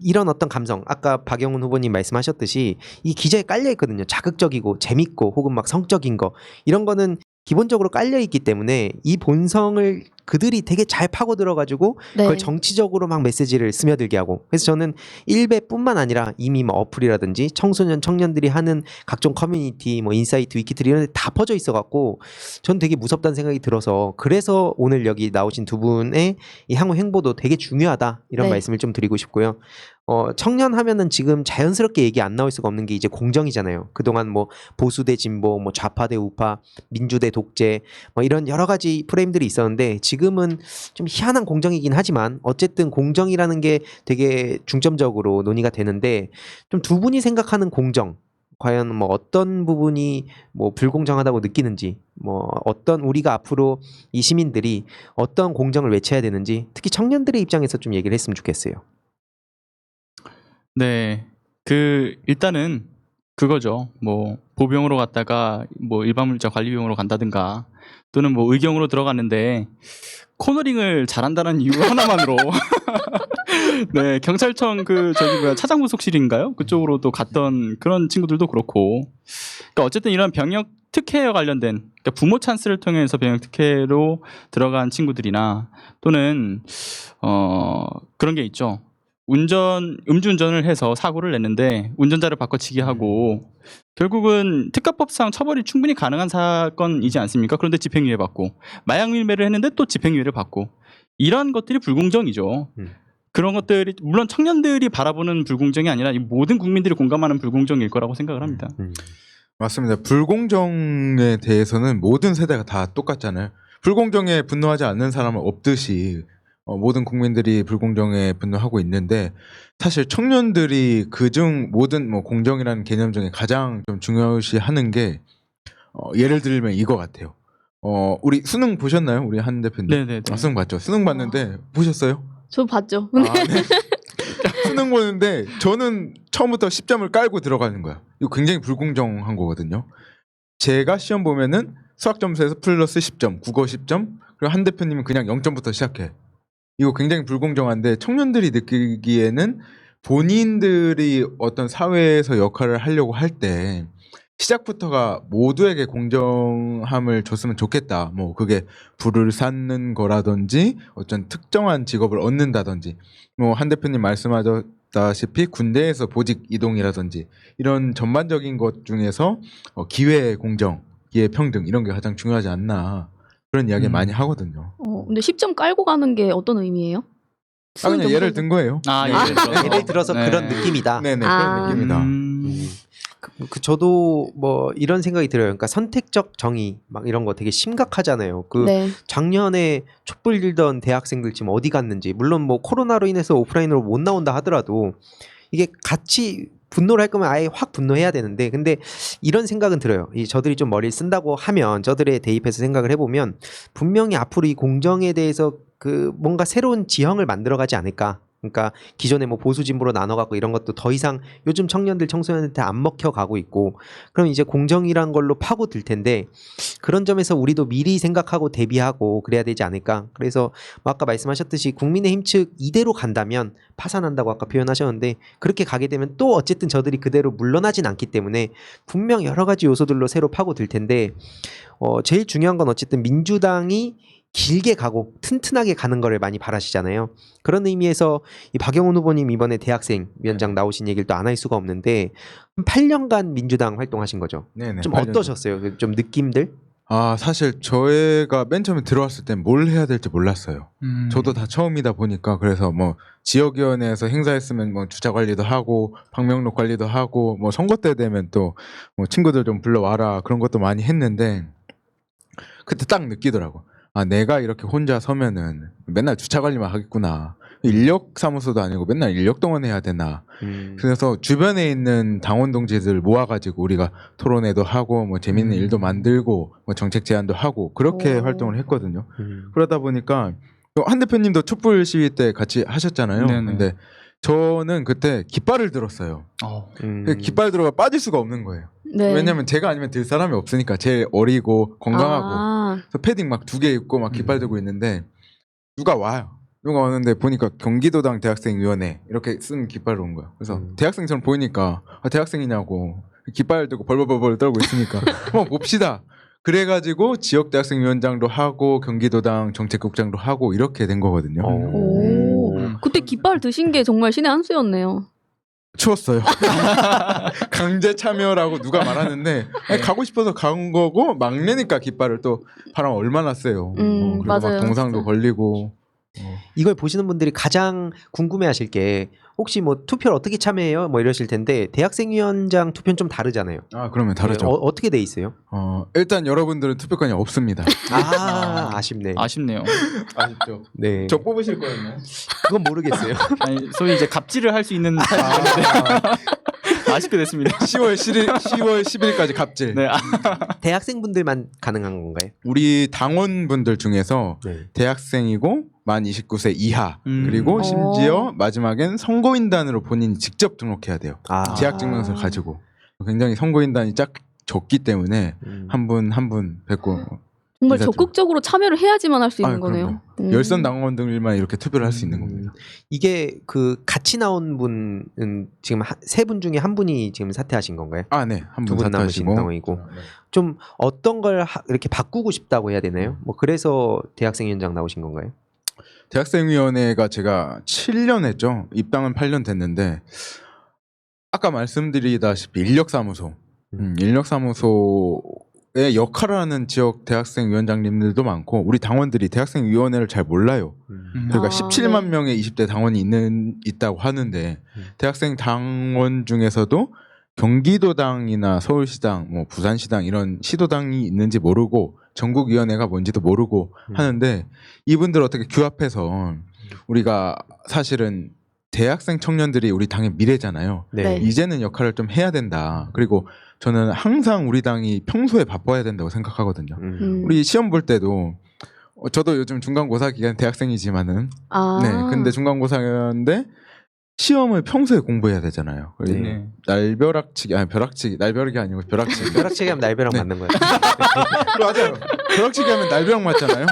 이런 어떤 감성 아까 박영훈 후보님 말씀하셨듯이 이 기저에 깔려 있거든요. 자극적이고 재밌고 혹은 막 성적인 거 이런 거는 기본적으로 깔려 있기 때문에 이 본성을 그들이 되게 잘 파고 들어가지고
네.
그걸 정치적으로 막 메시지를 스며들게 하고 그래서 저는 일베뿐만 아니라 이미 뭐 어플이라든지 청소년 청년들이 하는 각종 커뮤니티 뭐 인사이트 위키트리 이런 데 다 퍼져 있어 갖고 전 되게 무섭다는 생각이 들어서 그래서 오늘 여기 나오신 두 분의 이 향후 행보도 되게 중요하다 이런
네.
말씀을 좀 드리고 싶고요. 청년 하면은 지금 자연스럽게 얘기 안 나올 수가 없는 게 이제 공정이잖아요. 그동안 뭐 보수 대 진보, 뭐 좌파 대 우파, 민주 대 독재 뭐 이런 여러 가지 프레임들이 있었는데 지금은 좀 희한한 공정이긴 하지만 어쨌든 공정이라는 게 되게 중점적으로 논의가 되는데 좀 두 분이 생각하는 공정 과연 뭐 어떤 부분이 뭐 불공정하다고 느끼는지 뭐 어떤 우리가 앞으로 이 시민들이 어떤 공정을 외쳐야 되는지 특히 청년들의 입장에서 좀 얘기를 했으면 좋겠어요.
네, 일단은 그거죠. 뭐 보병으로 갔다가 뭐 일반물자 관리병으로 간다든가 또는 뭐 의경으로 들어갔는데 코너링을 잘한다는 이유 하나만으로 네 경찰청 차장 부속실인가요? 그쪽으로 또 갔던 그런 친구들도 그렇고 그러니까 어쨌든 이런 병역 특혜와 관련된 그러니까 부모 찬스를 통해서 병역 특혜로 들어간 친구들이나 또는 그런 게 있죠. 음주운전을 해서 사고를 냈는데 운전자를 바꿔치기 하고 결국은 특가법상 처벌이 충분히 가능한 사건이지 않습니까? 그런데 집행유예 받고 마약 밀매를 했는데 또 집행유예를 받고 이런 것들이 불공정이죠. 그런 것들이 물론 청년들이 바라보는 불공정이 아니라 이 모든 국민들이 공감하는 불공정일 거라고 생각을 합니다.
맞습니다. 불공정에 대해서는 모든 세대가 다 똑같잖아요. 불공정에 분노하지 않는 사람은 없듯이 모든 국민들이 불공정에 분노하고 있는데 사실 청년들이 그중 모든 뭐 공정이라는 개념 중에 가장 좀 중요시하는 게 예를 들면 이거 같아요. 우리 수능 보셨나요? 우리 한 대표님.
네네네.
수능 봤죠. 수능 봤는데 보셨어요?
저 봤죠.
아, 네. 수능 보는데 저는 처음부터 10점을 깔고 들어가는 거야. 이거 굉장히 불공정한 거거든요. 제가 시험 보면은 수학 점수에서 플러스 10점, 국어 10점, 그리고 한 대표님은 그냥 0점부터 시작해. 이거 굉장히 불공정한데 청년들이 느끼기에는 본인들이 어떤 사회에서 역할을 하려고 할 때 시작부터가 모두에게 공정함을 줬으면 좋겠다. 뭐 그게 부를 쌓는 거라든지 어떤 특정한 직업을 얻는다든지 뭐 한 대표님 말씀하셨다시피 군대에서 보직 이동이라든지 이런 전반적인 것 중에서 기회 공정, 기회 평등 이런 게 가장 중요하지 않나 그런 이야기 많이 하거든요.
근데 10점 깔고 가는 게 어떤 의미예요?
그냥 예를 든 거예요.
예를 들어서
네.
그런 느낌이다.
네네
아.
그런 느낌이다.
저도 뭐 이런 생각이 들어요. 그러니까 선택적 정의 막 이런 거 되게 심각하잖아요.
네.
작년에 촛불 들던 대학생들 지금 어디 갔는지 물론 뭐 코로나로 인해서 오프라인으로 못 나온다 하더라도 이게 같이 분노를 할 거면 아예 확 분노해야 되는데 근데 이런 생각은 들어요. 저들이 좀 머리를 쓴다고 하면 저들에 대입해서 생각을 해보면 분명히 앞으로 이 공정에 대해서 뭔가 새로운 지형을 만들어가지 않을까. 그러니까 기존에 뭐 보수 진보로 나눠갖고 이런 것도 더 이상 요즘 청년들 청소년한테 안 먹혀가고 있고 그럼 이제 공정이란 걸로 파고들 텐데 그런 점에서 우리도 미리 생각하고 대비하고 그래야 되지 않을까. 그래서 뭐 아까 말씀하셨듯이 국민의힘 측 이대로 간다면 파산한다고 아까 표현하셨는데 그렇게 가게 되면 또 어쨌든 저들이 그대로 물러나진 않기 때문에 분명 여러 가지 요소들로 새로 파고들 텐데 제일 중요한 건 어쨌든 민주당이 길게 가고 튼튼하게 가는 거를 많이 바라시잖아요. 그런 의미에서 이 박영훈 후보님 이번에 대학생 위원장 나오신 얘기를 또 안 할 수가 없는데 한 8년간 민주당 활동하신 거죠.
네네.
좀
8년
어떠셨어요? 그 좀 느낌들?
사실 저희가 맨 처음에 들어왔을 땐 뭘 해야 될지 몰랐어요. 저도 다 처음이다 보니까 그래서 뭐 지역위원회에서 행사했으면 뭐 주차 관리도 하고 방명록 관리도 하고 뭐 선거 때 되면 또 뭐 친구들 좀 불러와라 그런 것도 많이 했는데 그때 딱 느끼더라고. 내가 이렇게 혼자 서면은 맨날 주차 관리만 하겠구나. 인력 사무소도 아니고 맨날 인력 동원해야 되나. 그래서 주변에 있는 당원 동지들 모아가지고 우리가 토론회도 하고 뭐 재밌는 일도 만들고 뭐 정책 제안도 하고 그렇게
오.
활동을 했거든요. 그러다 보니까 또 한 대표님도 촛불 시위 때 같이 하셨잖아요.
네네.
근데 저는 그때 깃발을 들었어요. 그 깃발 들어가 빠질 수가 없는 거예요.
네.
왜냐면 제가 아니면 들 사람이 없으니까 제일 어리고 건강하고 그래서 패딩 막 2개 입고 막 깃발 들고 있는데 누가 와요. 누가 왔는데 보니까 경기도당 대학생위원회 이렇게 쓴 깃발을 온 거야. 그래서 대학생처럼 보이니까 대학생이냐고 깃발 들고 벌벌벌벌 떨고 있으니까 한번 봅시다. 그래가지고 지역 대학생위원장도 하고 경기도당 정책국장도 하고 이렇게 된 거거든요.
오. 그때 깃발 드신 게 정말 신의 한 수였네요.
추웠어요. 강제 참여라고 누가 말하는데 가고 싶어서 간 거고 막내니까 깃발을 또 바람 얼마나 세요. 그리고
맞아요,
막 동상도
진짜.
걸리고.
이걸 보시는 분들이 가장 궁금해하실 게 혹시 뭐 투표를 어떻게 참여해요? 뭐 이러실 텐데 대학생위원장 투표는 좀 다르잖아요.
그러면 다르죠.
어떻게 돼 있어요?
일단 여러분들은 투표권이 없습니다.
아쉽네.
아쉽네요.
아쉽죠.
네.
저 뽑으실 거였나요?
그건 모르겠어요.
아니, 소위 이제 갑질을 할 수 있는 아쉽게 됐습니다.
10월 10일까지 갑질.
네.
대학생분들만 가능한 건가요?
우리 당원분들 중에서
네.
대학생이고 만 29세 이하 그리고
어.
심지어 마지막엔 선거인단으로 본인이 직접 등록해야 돼요. 재학증명서를 가지고. 굉장히 선거인단이 적기 때문에 한 분 한 분 뵙고
정말
인사드려.
적극적으로 참여를 해야지만 할 수 있는 거네요.
열선 당원들만 이렇게 투표를 할 수 있는 겁니다.
이게 그 같이 나온 분은 지금 세 분 중에 한 분이 지금 사퇴하신 건가요?
네. 한
두
분
분 남으신
사퇴하시고.
상황이고 좀 어떤 걸 이렇게 바꾸고 싶다고 해야 되나요? 뭐 그래서 대학생위원장 나오신 건가요?
대학생위원회가 제가 7년 했죠. 입당은 8년 됐는데 아까 말씀드리다시피 인력사무소 인력사무소의 역할을 하는 지역 대학생위원장님들도 많고 우리 당원들이 대학생위원회를 잘 몰라요. 그러니까 17만
네.
명의 20대 당원이 있다고 하는데 대학생 당원 중에서도 경기도당이나 서울시당, 뭐 부산시당 이런 시도당이 있는지 모르고 전국위원회가 뭔지도 모르고 하는데 이분들 어떻게 규합해서 우리가 사실은 대학생 청년들이 우리 당의 미래잖아요.
네.
이제는 역할을 좀 해야 된다. 그리고 저는 항상 우리 당이 평소에 바빠야 된다고 생각하거든요. 우리 시험 볼 때도 저도 요즘 중간고사 기간 대학생이지만은 네, 근데 중간고사였는데 시험을 평소에 공부해야 되잖아요.
네.
날벼락치기 벼락치기 날벼락이 아니고 벼락치기
벼락치기 하면 날벼락
네.
맞는 거예요.
맞아요. 벼락치기 하면 날벼락 맞잖아요.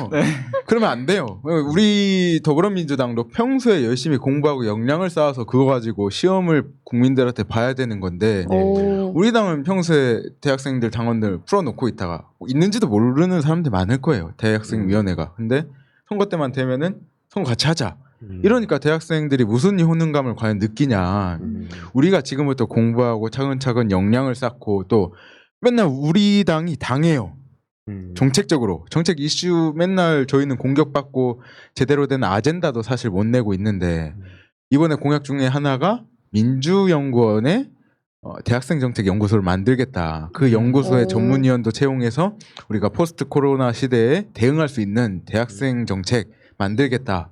그러면 안 돼요. 우리 더불어민주당도 평소에 열심히 공부하고 역량을 쌓아서 그거 가지고 시험을 국민들한테 봐야 되는 건데 우리 당은 평소에 대학생들 당원들 풀어놓고 있다가 있는지도 모르는 사람들이 많을 거예요. 대학생위원회가. 근데 선거 때만 되면은 선거 같이 하자. 이러니까 대학생들이 무슨 효능감을 과연 느끼냐. 우리가 지금부터 공부하고 차근차근 역량을 쌓고 또 맨날 우리 당이 당해요. 정책적으로. 정책 이슈 맨날 저희는 공격받고 제대로 된 아젠다도 사실 못 내고 있는데 이번에 공약 중에 하나가 민주연구원에 대학생 정책 연구소를 만들겠다. 그 연구소의 전문위원도 채용해서 우리가 포스트 코로나 시대에 대응할 수 있는 대학생 정책 만들겠다.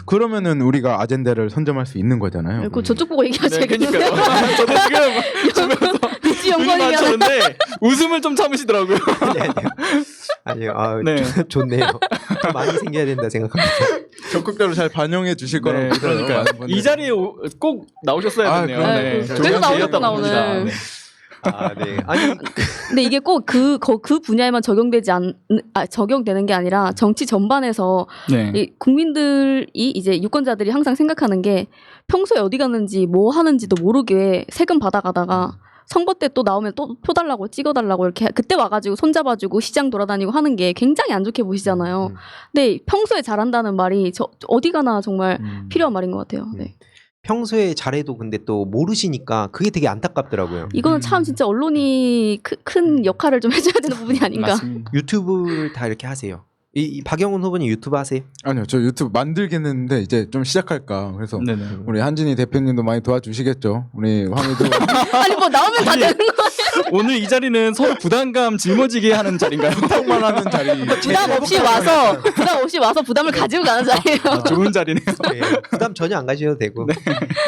그러면은 우리가 아젠다를 선점할 수 있는 거잖아요.
그 저쪽 보고 얘기하셔야겠네요.
그러니까요. 저도 지금
국지
눈이
연구원이면
맞췄는데 웃음을 좀 참으시더라고요.
아니요.
네.
좋네요. 더 많이 생겨야 된다 생각합니다.
적극적으로 잘 반영해 주실 거라고
네,
믿어요.
그러니까
많은 분들이.
이 자리에 꼭 나오셨어야 됐네요.
그럼요.
네.
그래서
조명
나오셨구나,
기회였다고 봅니다.
오늘.
네.
네. 아니
근데 이게 꼭 그 분야에만 적용되는 게 아니라 정치 전반에서
네.
이 국민들이 이제 유권자들이 항상 생각하는 게 평소에 어디 갔는지 뭐 하는지도 모르게 세금 받아가다가 선거 때 또 나오면 또 표 달라고 찍어달라고 이렇게 그때 와가지고 손잡아주고 시장 돌아다니고 하는 게 굉장히 안 좋게 보시잖아요. 근데 평소에 잘한다는 말이 저 어디 가나 정말 필요한 말인 것 같아요. 네.
평소에 잘해도 근데 또 모르시니까 그게 되게 안타깝더라고요.
이거는 참 진짜 언론이 큰 역할을 좀 해줘야 되는 부분이 아닌가.
맞습니다.
유튜브를 다 이렇게 하세요. 이 박영훈 후보님 유튜브 하세요?
아니요, 저 유튜브 만들긴 했는데 이제 좀 시작할까. 그래서
네네.
우리 한진희 대표님도 많이 도와주시겠죠. 우리 황희도
아니 뭐 나오면 다 되는 거예요.
오늘 이 자리는 서로 부담감 짊어지게 하는 자리인가요?
부탁만 하는 자리.
부담 없이 와서 부담을 가지고 가는 자리예요.
아, 좋은 자리네요.
네, 부담 전혀 안 가셔도 되고.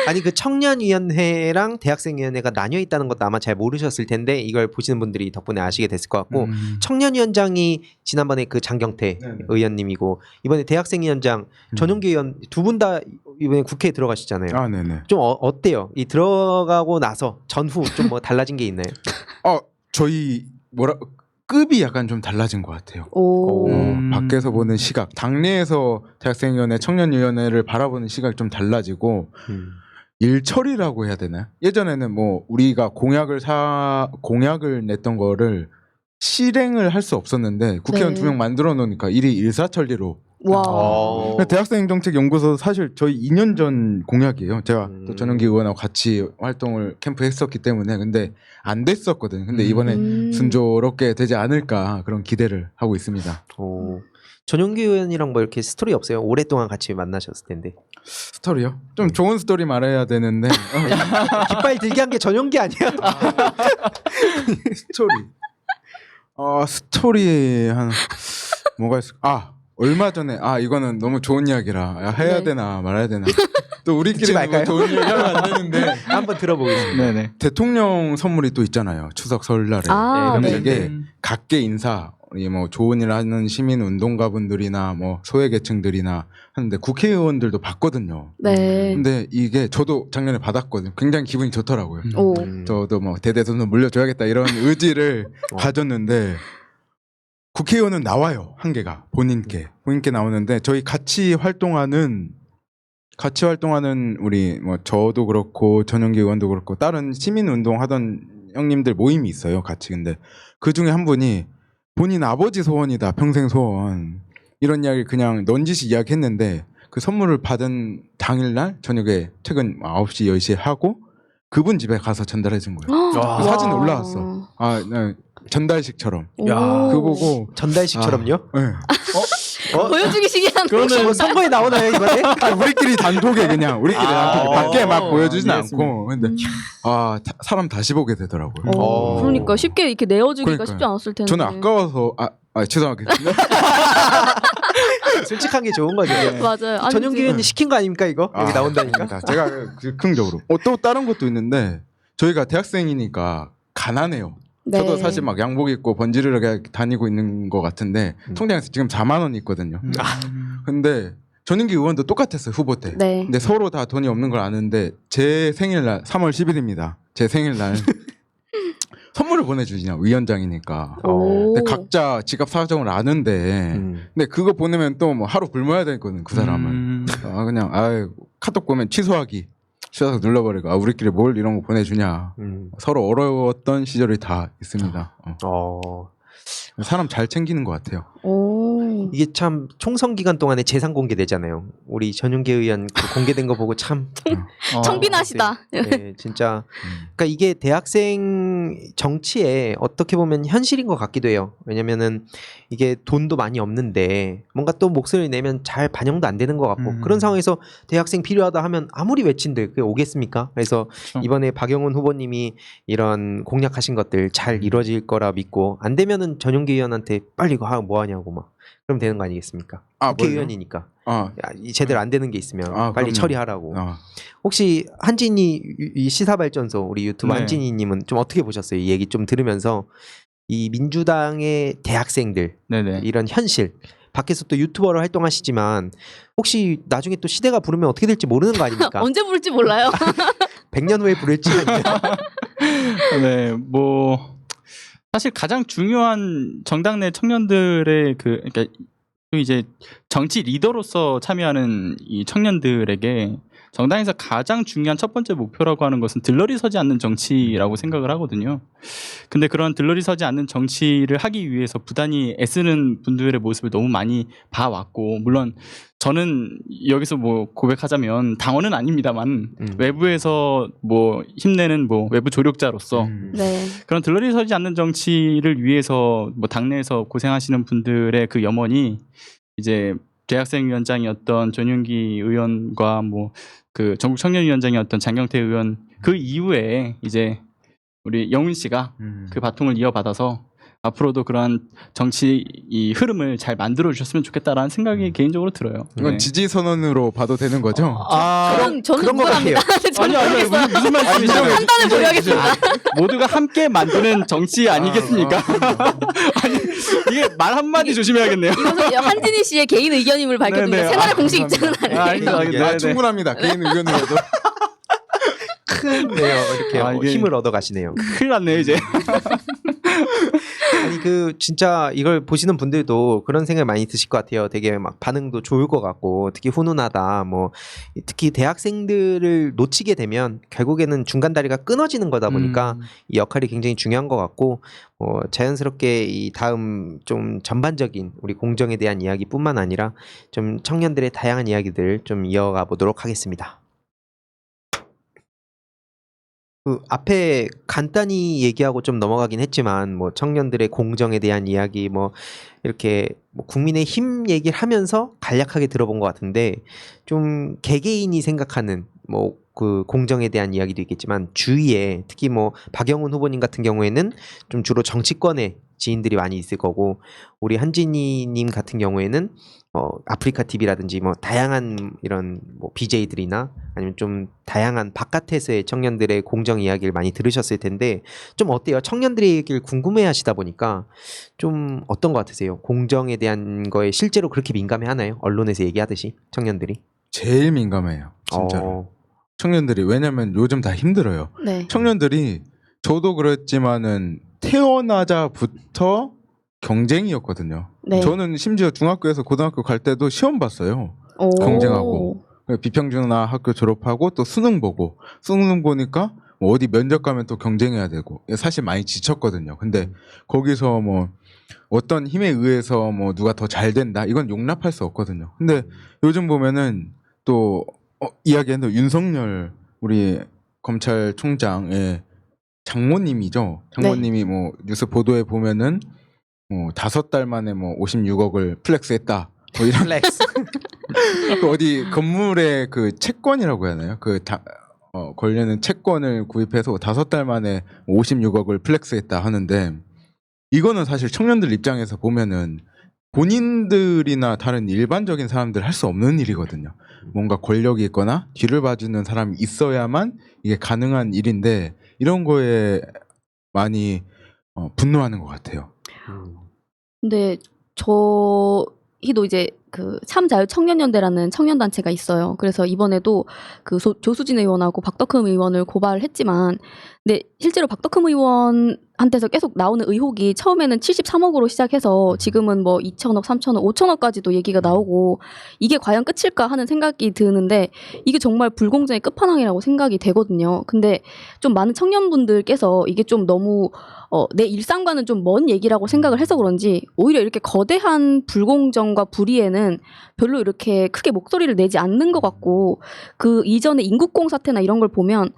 아니 그 청년위원회랑 대학생위원회가 나뉘어 있다는 것도 아마 잘 모르셨을 텐데 이걸 보시는 분들이 덕분에 아시게 됐을 것 같고 청년위원장이 지난번에 그 장경태
네네.
의원님이고 이번에 대학생위원장 전용기 의원 두 분 다 이번에 국회에 들어가시잖아요.
아, 네네.
좀 어때요? 이 들어가고 나서 전후 좀 뭐 달라진 게 있나요?
저희 급이 약간 좀 달라진 것 같아요.
오.
밖에서 보는 시각, 당내에서 대학생위원회, 청년위원회를 바라보는 시각이 좀 달라지고 일처리라고 해야 되나요? 예전에는 뭐 우리가 공약을 냈던 거를 실행을 할 수 없었는데 국회의원
네.
2명 만들어 놓으니까 일이 일사천리로.
와.
대학생정책연구소 사실 저희 2년 전 공약이에요. 제가 또 전용기 의원하고 같이 활동을 캠프했었기 때문에 근데 안 됐었거든요. 근데 이번에 순조롭게 되지 않을까 그런 기대를 하고 있습니다.
전용기 의원이랑 뭐 이렇게 스토리 없어요? 오랫동안 같이 만나셨을 텐데.
스토리요? 좀 좋은 스토리 말해야 되는데
깃발 들게 한 게 전용기 아니야?
스토리. 스토리 한 뭐가 있을까? 얼마 전에 이거는 너무 좋은 이야기라 해야
네.
되나 말아야 되나 또 우리끼리
듣지 말까요?
좋은 이야기 하면 안 되는데
한번 들어보겠습니다.
네네.
대통령 선물이 또 있잖아요. 추석 설날에.
아,
네,
네.
이게 각계 인사 우리 뭐 좋은 일 하는 시민 운동가분들이나 뭐 소외계층들이나 하는데 국회의원들도 받거든요.
네.
근데 이게 저도 작년에 받았거든요. 굉장히 기분이 좋더라고요.
오.
저도 뭐 대대손손 물려줘야겠다 이런 의지를 가졌는데 국회의원은 나와요. 한계가 본인께 나오는데 저희 같이 활동하는 우리 뭐 저도 그렇고 전용기 의원도 그렇고 다른 시민 운동 하던 형님들 모임이 있어요. 같이. 근데 그 중에 한 분이 본인 아버지 소원이다. 평생 소원. 이런 이야기 그냥 넌지시 이야기했는데 그 선물을 받은 당일날 저녁에 퇴근 9시 10시에 하고 그분 집에 가서 전달해 준 거예요. 그 사진 올라왔어. 네, 전달식처럼.
오.
야,
그거 보고
전달식처럼요?
네.
보여주기식이 하는
그거는 뭐 선거에 나오나요 이번에?
우리끼리 단독에 그냥 단독에 밖에 막 보여주진
이해했습니다.
않고 근데 사람 다시 보게 되더라고요.
그러니까 쉽게 이렇게 내어주기가
그러니까요.
쉽지 않았을 텐데.
저는 아까워서 죄송합니다.
솔직한 게 좋은 거죠.
맞아요. 아니,
전용기 의원이 시킨 거 아닙니까 이거? 여기 나온다니까.
아닙니다. 제가 즉흥적으로. 또 다른 것도 있는데 저희가 대학생이니까 가난해요.
네.
저도 사실 막 양복 입고 번지르르하게 다니고 있는 것 같은데 통장에서 지금 4만 원 있거든요. 근데 전용기 의원도 똑같았어요. 후보 때.
네.
근데 서로 다 돈이 없는 걸 아는데 제 생일날 3월 10일입니다. 제 생일날 선물을 보내주냐 위원장이니까.
오.
근데 각자 지갑 사정을 아는데 근데 그거 보내면 또 뭐 하루 굶어야 되거든 그 사람은. 그냥 카톡 보면 취소하기 눌러버리고 우리끼리 뭘 이런 거 보내주냐. 서로 어려웠던 시절이 다 있습니다. 사람 잘 챙기는 것 같아요.
오.
이게 참 총선 기간 동안에 재산 공개되잖아요. 우리 전용기 의원 그 공개된 거 보고 참
청빈하시다.
네, 진짜. 그러니까 이게 대학생 정치에 어떻게 보면 현실인 것 같기도 해요. 왜냐면은 이게 돈도 많이 없는데 뭔가 또 목소리를 내면 잘 반영도 안 되는 것 같고 그런 상황에서 대학생 필요하다 하면 아무리 외친들 그게 오겠습니까? 그래서
그렇죠.
이번에 박영훈 후보님이 이런 공약하신 것들 잘 이루어질 거라 믿고 안 되면은 전용기 의원한테 빨리 이거 뭐 하냐고 막 그럼 되는 거 아니겠습니까? 국회의원이니까 제대로 안 되는 게 있으면 빨리
그럼요.
처리하라고. 혹시 한진이 이 시사발전소 우리 유튜브
네.
한진이님은 좀 어떻게 보셨어요? 이 얘기 좀 들으면서 이 민주당의 대학생들
네네.
이런 현실 밖에서 또 유튜버로 활동하시지만 혹시 나중에 또 시대가 부르면 어떻게 될지 모르는 거 아닙니까?
언제 부를지 몰라요.
100년 후에 부를지 아니면
네, 뭐 사실 가장 중요한 정당 내 청년들의 그러니까 또 이제 정치 리더로서 참여하는 이 청년들에게 정당에서 가장 중요한 첫 번째 목표라고 하는 것은 들러리 서지 않는 정치라고 생각을 하거든요. 근데 그런 들러리 서지 않는 정치를 하기 위해서 부단히 애쓰는 분들의 모습을 너무 많이 봐왔고, 물론 저는 여기서 뭐 고백하자면 당원은 아닙니다만 외부에서 뭐 힘내는 뭐 외부 조력자로서
네.
그런 들러리 서지 않는 정치를 위해서 뭐 당내에서 고생하시는 분들의 그 염원이 이제 대학생위원장이었던 전윤기 의원과 뭐 그 전국 청년위원장이었던 장경태 의원 그 이후에 이제 우리 영훈 씨가 그 바통을 이어받아서 앞으로도 그런 정치 이 흐름을 잘 만들어 주셨으면 좋겠다라는 생각이 개인적으로 들어요.
이건
네.
지지 선언으로 봐도 되는 거죠?
아,
저는
그런 것
응원합니다. 저는
아니요, 무슨 말씀이세요?
판단을 모르겠습니다.
모두가 함께 만드는 정치 아니겠습니까? 아니, 이게 말 한마디 조심해야겠네요.
이것은 한진희 씨의 개인 의견임을 밝혀둡니다.
네네.
새나라 공식 입장은 아니에요.
알겠습니다.
충분합니다. 개인 의견으로도.
큰네요. 이렇게
아, 이게-
힘을 얻어 가시네요.
큰일 났네 이제.
아니 그 진짜 이걸 보시는 분들도 그런 생각 많이 드실 것 같아요. 되게 막 반응도 좋을 것 같고 특히 훈훈하다. 뭐 특히 대학생들을 놓치게 되면 결국에는 중간 다리가 끊어지는 거다 보니까 이 역할이 굉장히 중요한 것 같고 자연스럽게 이 다음 좀 전반적인 우리 공정에 대한 이야기뿐만 아니라 좀 청년들의 다양한 이야기들 좀 이어가 보도록 하겠습니다. 그 앞에 간단히 얘기하고 좀 넘어가긴 했지만 뭐 청년들의 공정에 대한 이야기 뭐 이렇게 뭐 국민의힘 얘기를 하면서 간략하게 들어본 것 같은데 좀 개개인이 생각하는 뭐 그 공정에 대한 이야기도 있겠지만 주위에 특히 뭐 박영훈 후보님 같은 경우에는 좀 주로 정치권에 지인들이 많이 있을 거고 우리 한진희님 같은 경우에는 아프리카 TV라든지 뭐 다양한 이런 뭐 BJ들이나 아니면 좀 다양한 바깥에서의 청년들의 공정 이야기를 많이 들으셨을 텐데 좀 어때요? 청년들의 얘기를 궁금해하시다 보니까 좀 어떤 것 같으세요? 공정에 대한 거에 실제로 그렇게 민감해하나요? 언론에서 얘기하듯이 청년들이?
제일 민감해요. 진짜로. 청년들이 왜냐면 요즘 다 힘들어요.
네.
청년들이 저도 그랬지만은 태어나자부터 경쟁이었거든요.
네.
저는 심지어 중학교에서 고등학교 갈 때도 시험 봤어요.
오.
경쟁하고. 비평준화 학교 졸업하고 또 수능 보고 수능 보니까 뭐 어디 면접 가면 또 경쟁해야 되고 사실 많이 지쳤거든요. 근데 거기서 뭐 어떤 힘에 의해서 뭐 누가 더 잘 된다 이건 용납할 수 없거든요. 근데 요즘 보면은 또 이야기했는데 윤석열 우리 검찰총장의 장모님이죠. 장모님이 뭐 뉴스 보도에 보면은 뭐 5달 만에 뭐 56억을 플렉스했다. 뭐 이런
플렉스.
그 어디 건물의 그 채권이라고 해야 하나요? 그 걸려는 채권을 구입해서 5달 만에 56억을 플렉스했다 하는데 이거는 사실 청년들 입장에서 보면은 본인들이나 다른 일반적인 사람들 할 수 없는 일이거든요. 뭔가 권력이 있거나 뒤를 봐주는 사람이 있어야만 이게 가능한 일인데 이런 거에 많이 분노하는 것 같아요.
근데 저희도 이제 그 참자유청년연대라는 청년단체가 있어요. 그래서 이번에도 그 조수진 의원하고 박덕흠 의원을 고발했지만, 근데 실제로 박덕흠 의원한테서 계속 나오는 의혹이 처음에는 73억으로 시작해서 지금은 뭐 2천억, 3천억, 5천억까지도 얘기가 나오고 이게 과연 끝일까 하는 생각이 드는데 이게 정말 불공정의 끝판왕이라고 생각이 되거든요. 근데 좀 많은 청년분들께서 이게 좀 너무 내 일상과는 좀 먼 얘기라고 생각을 해서 그런지 오히려 이렇게 거대한 불공정과 불의에는 별로 이렇게 크게 목소리를 내지 않는 것 같고, 그 이전에 인국공 사태나 이런 걸 보면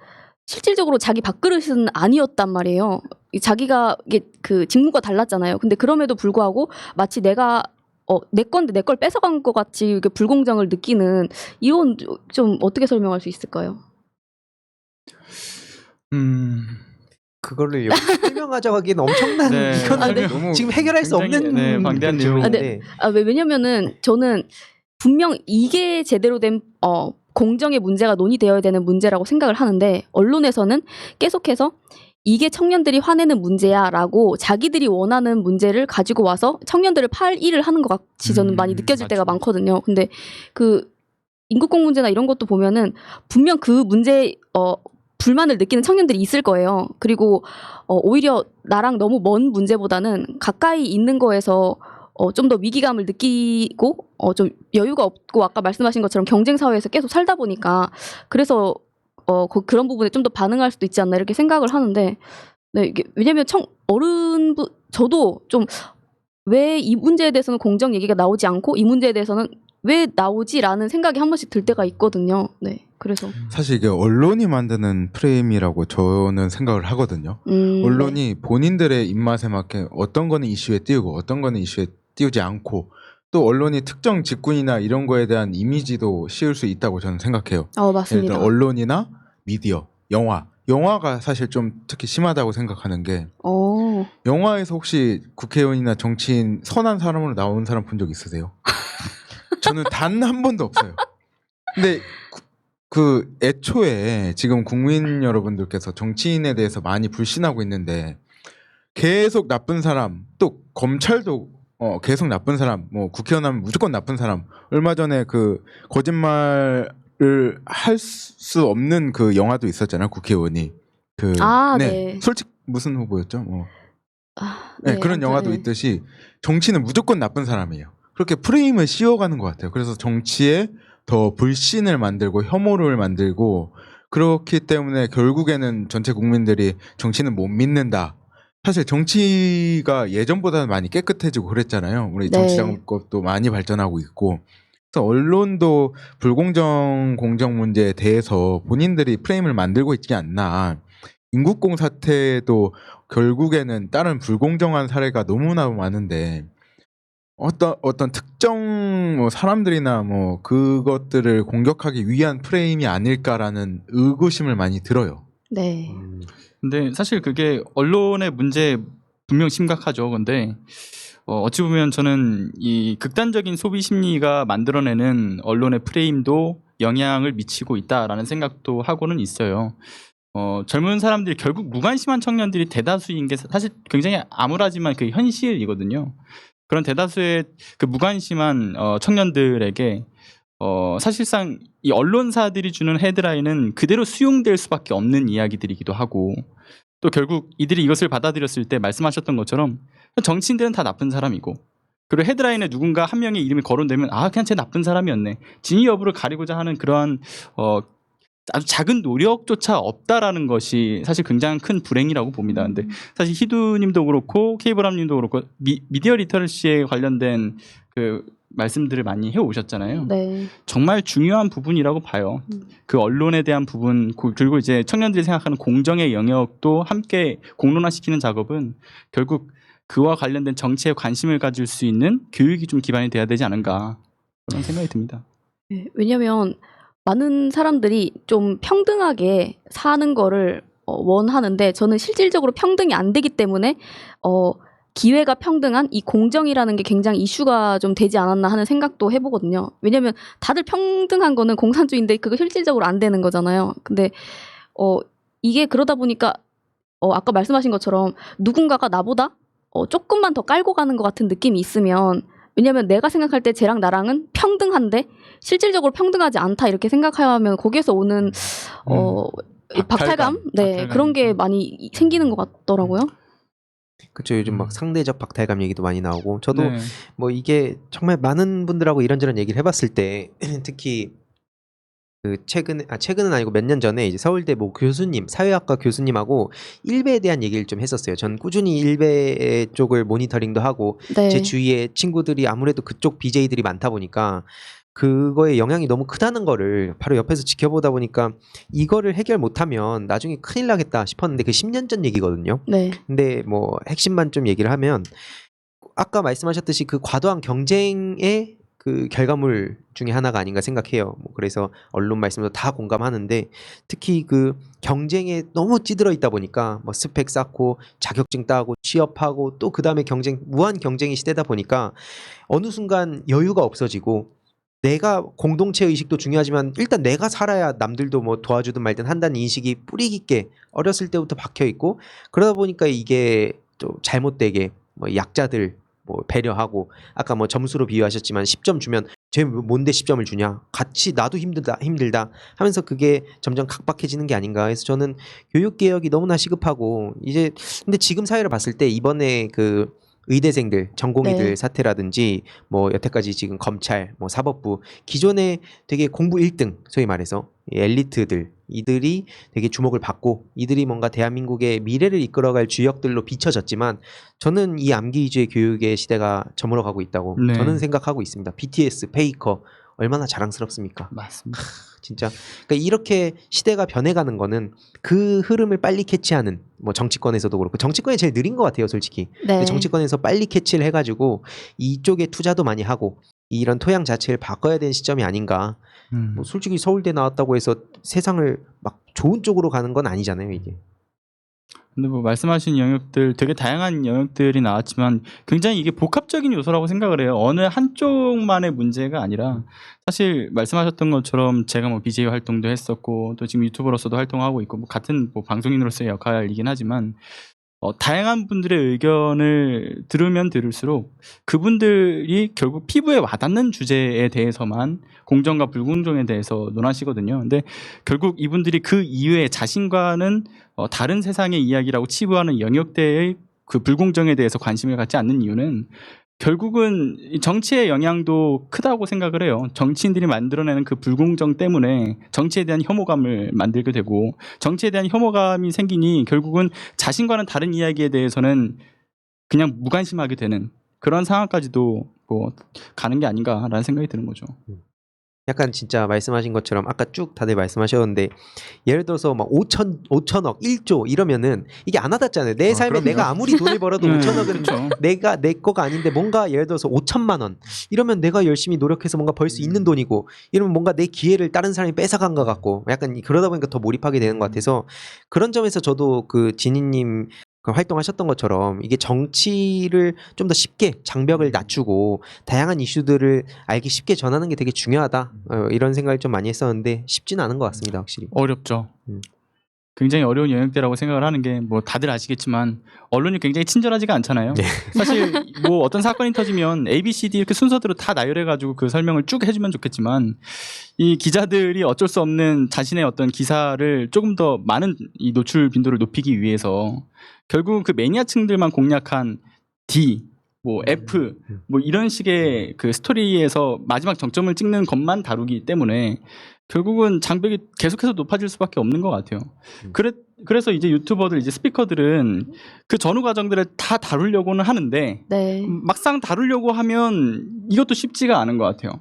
실질적으로 자기 밥그릇은 아니었단 말이에요. 자기가 이게 그 직무가 달랐잖아요. 근데 그럼에도 불구하고 마치 내가 내 건데 내 걸 뺏어간 것 같이 이렇게 불공정을 느끼는, 이건 좀 어떻게 설명할 수 있을까요?
그거를 여기 설명하자고 하기엔 엄청난
네.
이거는
너무
지금 해결할 수
굉장히,
없는
네, 방대한
내용인데
왜냐면은 저는 분명 이게 제대로 된 공정의 문제가 논의되어야 되는 문제라고 생각을 하는데, 언론에서는 계속해서 이게 청년들이 화내는 문제야라고 자기들이 원하는 문제를 가지고 와서 청년들을 팔일을 하는 것 같이 저는 많이 느껴질 때가
맞죠.
많거든요. 근데 그 인국공 문제나 이런 것도 보면은 분명 그 문제 불만을 느끼는 청년들이 있을 거예요. 그리고 오히려 나랑 너무 먼 문제보다는 가까이 있는 거에서 좀 더 위기감을 느끼고 좀 여유가 없고 아까 말씀하신 것처럼 경쟁 사회에서 계속 살다 보니까 그래서 그런 부분에 좀 더 반응할 수도 있지 않나 이렇게 생각을 하는데 네, 이게 왜냐면 저도 좀 왜 이 문제에 대해서는 공정 얘기가 나오지 않고 이 문제에 대해서는 왜 나오지라는 생각이 한 번씩 들 때가 있거든요. 네, 그래서
사실 이게 언론이 만드는 프레임이라고 저는 생각을 하거든요. 언론이 본인들의 입맛에 맞게 어떤 거는 이슈에 띄우고 어떤 거는 이슈에 띄우지 않고 또 언론이 특정 직군이나 이런 거에 대한 이미지도 씌울 수 있다고 저는 생각해요. 예를
맞습니다.
들어 언론이나 미디어, 영화가 사실 좀 특히 심하다고 생각하는 게 영화에서 혹시 국회의원이나 정치인 선한 사람으로 나온 사람 본 적 있으세요? 저는 단 한 번도 없어요. 근데 그 애초에 지금 국민 여러분들께서 정치인에 대해서 많이 불신하고 있는데 계속 나쁜 사람, 또 검찰도 계속 나쁜 사람, 뭐 국회의원 하면 무조건 나쁜 사람. 얼마 전에 그 거짓말을 할 수 없는 그 영화도 있었잖아요. 국회의원이
네.
솔직 무슨 후보였죠?
네,
그런 영화도 있듯이 정치는 무조건 나쁜 사람이에요. 그렇게 프레임을 씌워가는 것 같아요. 그래서 정치에 더 불신을 만들고 혐오를 만들고 그렇기 때문에 결국에는 전체 국민들이 정치는 못 믿는다. 사실 정치가 예전보다는 많이 깨끗해지고 그랬잖아요. 우리 정치자금법도 많이 발전하고 있고. 그래서 언론도 불공정 공정 문제에 대해서 본인들이 프레임을 만들고 있지 않나. 인국공 사태도 결국에는 다른 불공정한 사례가 너무나 많은데 어떤 특정 뭐 사람들이나 뭐 그것들을 공격하기 위한 프레임이 아닐까라는 의구심을 많이 들어요.
네.
근데 사실 그게 언론의 문제 분명 심각하죠. 근데 어찌 보면 저는 이 극단적인 소비 심리가 만들어내는 언론의 프레임도 영향을 미치고 있다라는 생각도 하고는 있어요. 젊은 사람들이 결국 무관심한 청년들이 대다수인 게 사실 굉장히 암울하지만 그 현실이거든요. 그런 대다수의 그 무관심한 청년들에게 사실상 이 언론사들이 주는 헤드라인은 그대로 수용될 수밖에 없는 이야기들이기도 하고 또 결국 이들이 이것을 받아들였을 때 말씀하셨던 것처럼 정치인들은 다 나쁜 사람이고 그리고 헤드라인에 누군가 한 명의 이름이 거론되면 그냥 쟤 나쁜 사람이었네. 진위 여부를 가리고자 하는 그러한 아주 작은 노력조차 없다라는 것이 사실 굉장히 큰 불행이라고 봅니다. 근데 사실 희두님도 그렇고 케이블함님도 그렇고 미디어 리터러시에 관련된 그 말씀들을 많이 해오셨잖아요.
네.
정말 중요한 부분이라고 봐요. 그 언론에 대한 부분 그리고 이제 청년들이 생각하는 공정의 영역도 함께 공론화시키는 작업은 결국 그와 관련된 정치에 관심을 가질 수 있는 교육이 좀 기반이 돼야 되지 않은가 그런 생각이 듭니다.
네, 왜냐하면 많은 사람들이 좀 평등하게 사는 거를 원하는데 저는 실질적으로 평등이 안 되기 때문에 기회가 평등한 이 공정이라는 게 굉장히 이슈가 좀 되지 않았나 하는 생각도 해보거든요. 왜냐하면 다들 평등한 거는 공산주의인데 그거 실질적으로 안 되는 거잖아요. 근데 이게 그러다 보니까 아까 말씀하신 것처럼 누군가가 나보다 조금만 더 깔고 가는 것 같은 느낌이 있으면 왜냐면 내가 생각할 때 쟤랑 나랑은 평등한데 실질적으로 평등하지 않다 이렇게 생각하면 거기에서 오는 이 박탈감? 네, 그런 게 많이 생기는 것 같더라고요.
그렇죠. 요즘 막 상대적 박탈감 얘기도 많이 나오고 저도
네.
뭐 이게 정말 많은 분들하고 이런저런 얘기를 해봤을 때 특히 그 최근은 아니고 몇 년 전에 이제 서울대 뭐 교수님, 사회학과 교수님하고 일베에 대한 얘기를 좀 했었어요. 전 꾸준히 일베 쪽을 모니터링도 하고 제 주위에 친구들이 아무래도 그쪽 BJ들이 많다 보니까 그거에 영향이 너무 크다는 거를 바로 옆에서 지켜보다 보니까 이거를 해결 못하면 나중에 큰일 나겠다 싶었는데 그 10년 전 얘기거든요.
네.
근데 뭐 핵심만 좀 얘기를 하면 아까 말씀하셨듯이 그 과도한 경쟁의 그 결과물 중에 하나가 아닌가 생각해요. 뭐 그래서 언론 말씀도 다 공감하는데 특히 그 경쟁에 너무 찌들어 있다 보니까 뭐 스펙 쌓고 자격증 따고 취업하고 또 그다음에 무한 경쟁의 시대다 보니까 어느 순간 여유가 없어지고 내가 공동체 의식도 중요하지만 일단 내가 살아야 남들도 뭐 도와주든 말든 한다는 인식이 뿌리 깊게 어렸을 때부터 박혀 있고 그러다 보니까 이게 또 잘못되게 뭐 약자들 뭐 배려하고 아까 뭐 점수로 비유하셨지만 10점 주면 쟤 뭔데 10점을 주냐 같이 나도 힘들다 하면서 그게 점점 각박해지는 게 아닌가 해서 저는 교육개혁이 너무나 시급하고 이제 근데 지금 사회를 봤을 때 이번에 그 의대생들, 전공의들
네.
사태라든지 뭐 여태까지 지금 검찰, 뭐 사법부 기존에 되게 공부 1등 소위 말해서 이 엘리트들 이들이 되게 주목을 받고 이들이 뭔가 대한민국의 미래를 이끌어갈 주역들로 비춰졌지만 저는 이 암기 위주의 교육의 시대가 저물어가고 있다고
네.
저는 생각하고 있습니다. BTS, 페이커 얼마나 자랑스럽습니까?
맞습니다.
진짜 그러니까 이렇게 시대가 변해가는 거는 그 흐름을 빨리 캐치하는 뭐 정치권에서도 그렇고 정치권이 제일 느린 것 같아요 솔직히.
네.
근데 정치권에서 빨리 캐치를 해가지고 이쪽에 투자도 많이 하고 이런 토양 자체를 바꿔야 되는 시점이 아닌가. 뭐 솔직히 서울대 나왔다고 해서 세상을 막 좋은 쪽으로 가는 건 아니잖아요 이게.
근데 뭐 말씀하신 영역들 되게 다양한 영역들이 나왔지만 굉장히 이게 복합적인 요소라고 생각을 해요. 어느 한쪽만의 문제가 아니라 사실 말씀하셨던 것처럼 제가 뭐 BJ 활동도 했었고 또 지금 유튜버로서도 활동하고 있고 뭐 같은 뭐 방송인으로서의 역할이긴 하지만 다양한 분들의 의견을 들으면 들을수록 그분들이 결국 피부에 와닿는 주제에 대해서만 공정과 불공정에 대해서 논하시거든요. 근데 결국 이분들이 그 이외에 자신과는 다른 세상의 이야기라고 치부하는 영역대의 그 불공정에 대해서 관심을 갖지 않는 이유는 결국은 이 정치의 영향도 크다고 생각을 해요. 정치인들이 만들어내는 그 불공정 때문에 정치에 대한 혐오감을 만들게 되고 정치에 대한 혐오감이 생기니 결국은 자신과는 다른 이야기에 대해서는 그냥 무관심하게 되는 그런 상황까지도 뭐 가는 게 아닌가라는 생각이 드는 거죠.
약간 진짜 말씀하신 것처럼 아까 쭉 다들 말씀하셨는데 예를 들어서 막 5천억, 1조 이러면은 이게 안 와닿잖아요. 내 삶에
그럼요.
내가 아무리 돈을 벌어도 5천억은
그렇죠.
내가 내 거가 아닌데 뭔가 예를 들어서 5천만 원 이러면 내가 열심히 노력해서 뭔가 벌 수 있는 돈이고 이러면 뭔가 내 기회를 다른 사람이 뺏어간 것 같고 약간 그러다 보니까 더 몰입하게 되는 것 같아서 그런 점에서 저도 그 지니님 그 활동하셨던 것처럼 이게 정치를 좀 더 쉽게 장벽을 낮추고 다양한 이슈들을 알기 쉽게 전하는 게 되게 중요하다 이런 생각을 좀 많이 했었는데 쉽지는 않은 것 같습니다 확실히.
어렵죠.
음.
굉장히 어려운 영역대라고 생각을 하는 게 뭐 다들 아시겠지만 언론이 굉장히 친절하지가 않잖아요.
네.
사실 뭐 어떤 사건이 터지면 A, B, C, D 이렇게 순서대로 다 나열해가지고 그 설명을 쭉 해주면 좋겠지만 이 기자들이 어쩔 수 없는 자신의 어떤 기사를 조금 더 많은 이 노출 빈도를 높이기 위해서 결국 그 매니아층들만 공략한 D, 뭐 F, 뭐 이런 식의 그 스토리에서 마지막 정점을 찍는 것만 다루기 때문에 결국은 장벽이 계속해서 높아질 수밖에 없는 것 같아요. 그래서 이제 유튜버들, 이제 스피커들은 그 전후 과정들을 다 다루려고는 하는데
네.
막상 다루려고 하면 이것도 쉽지가 않은 것 같아요.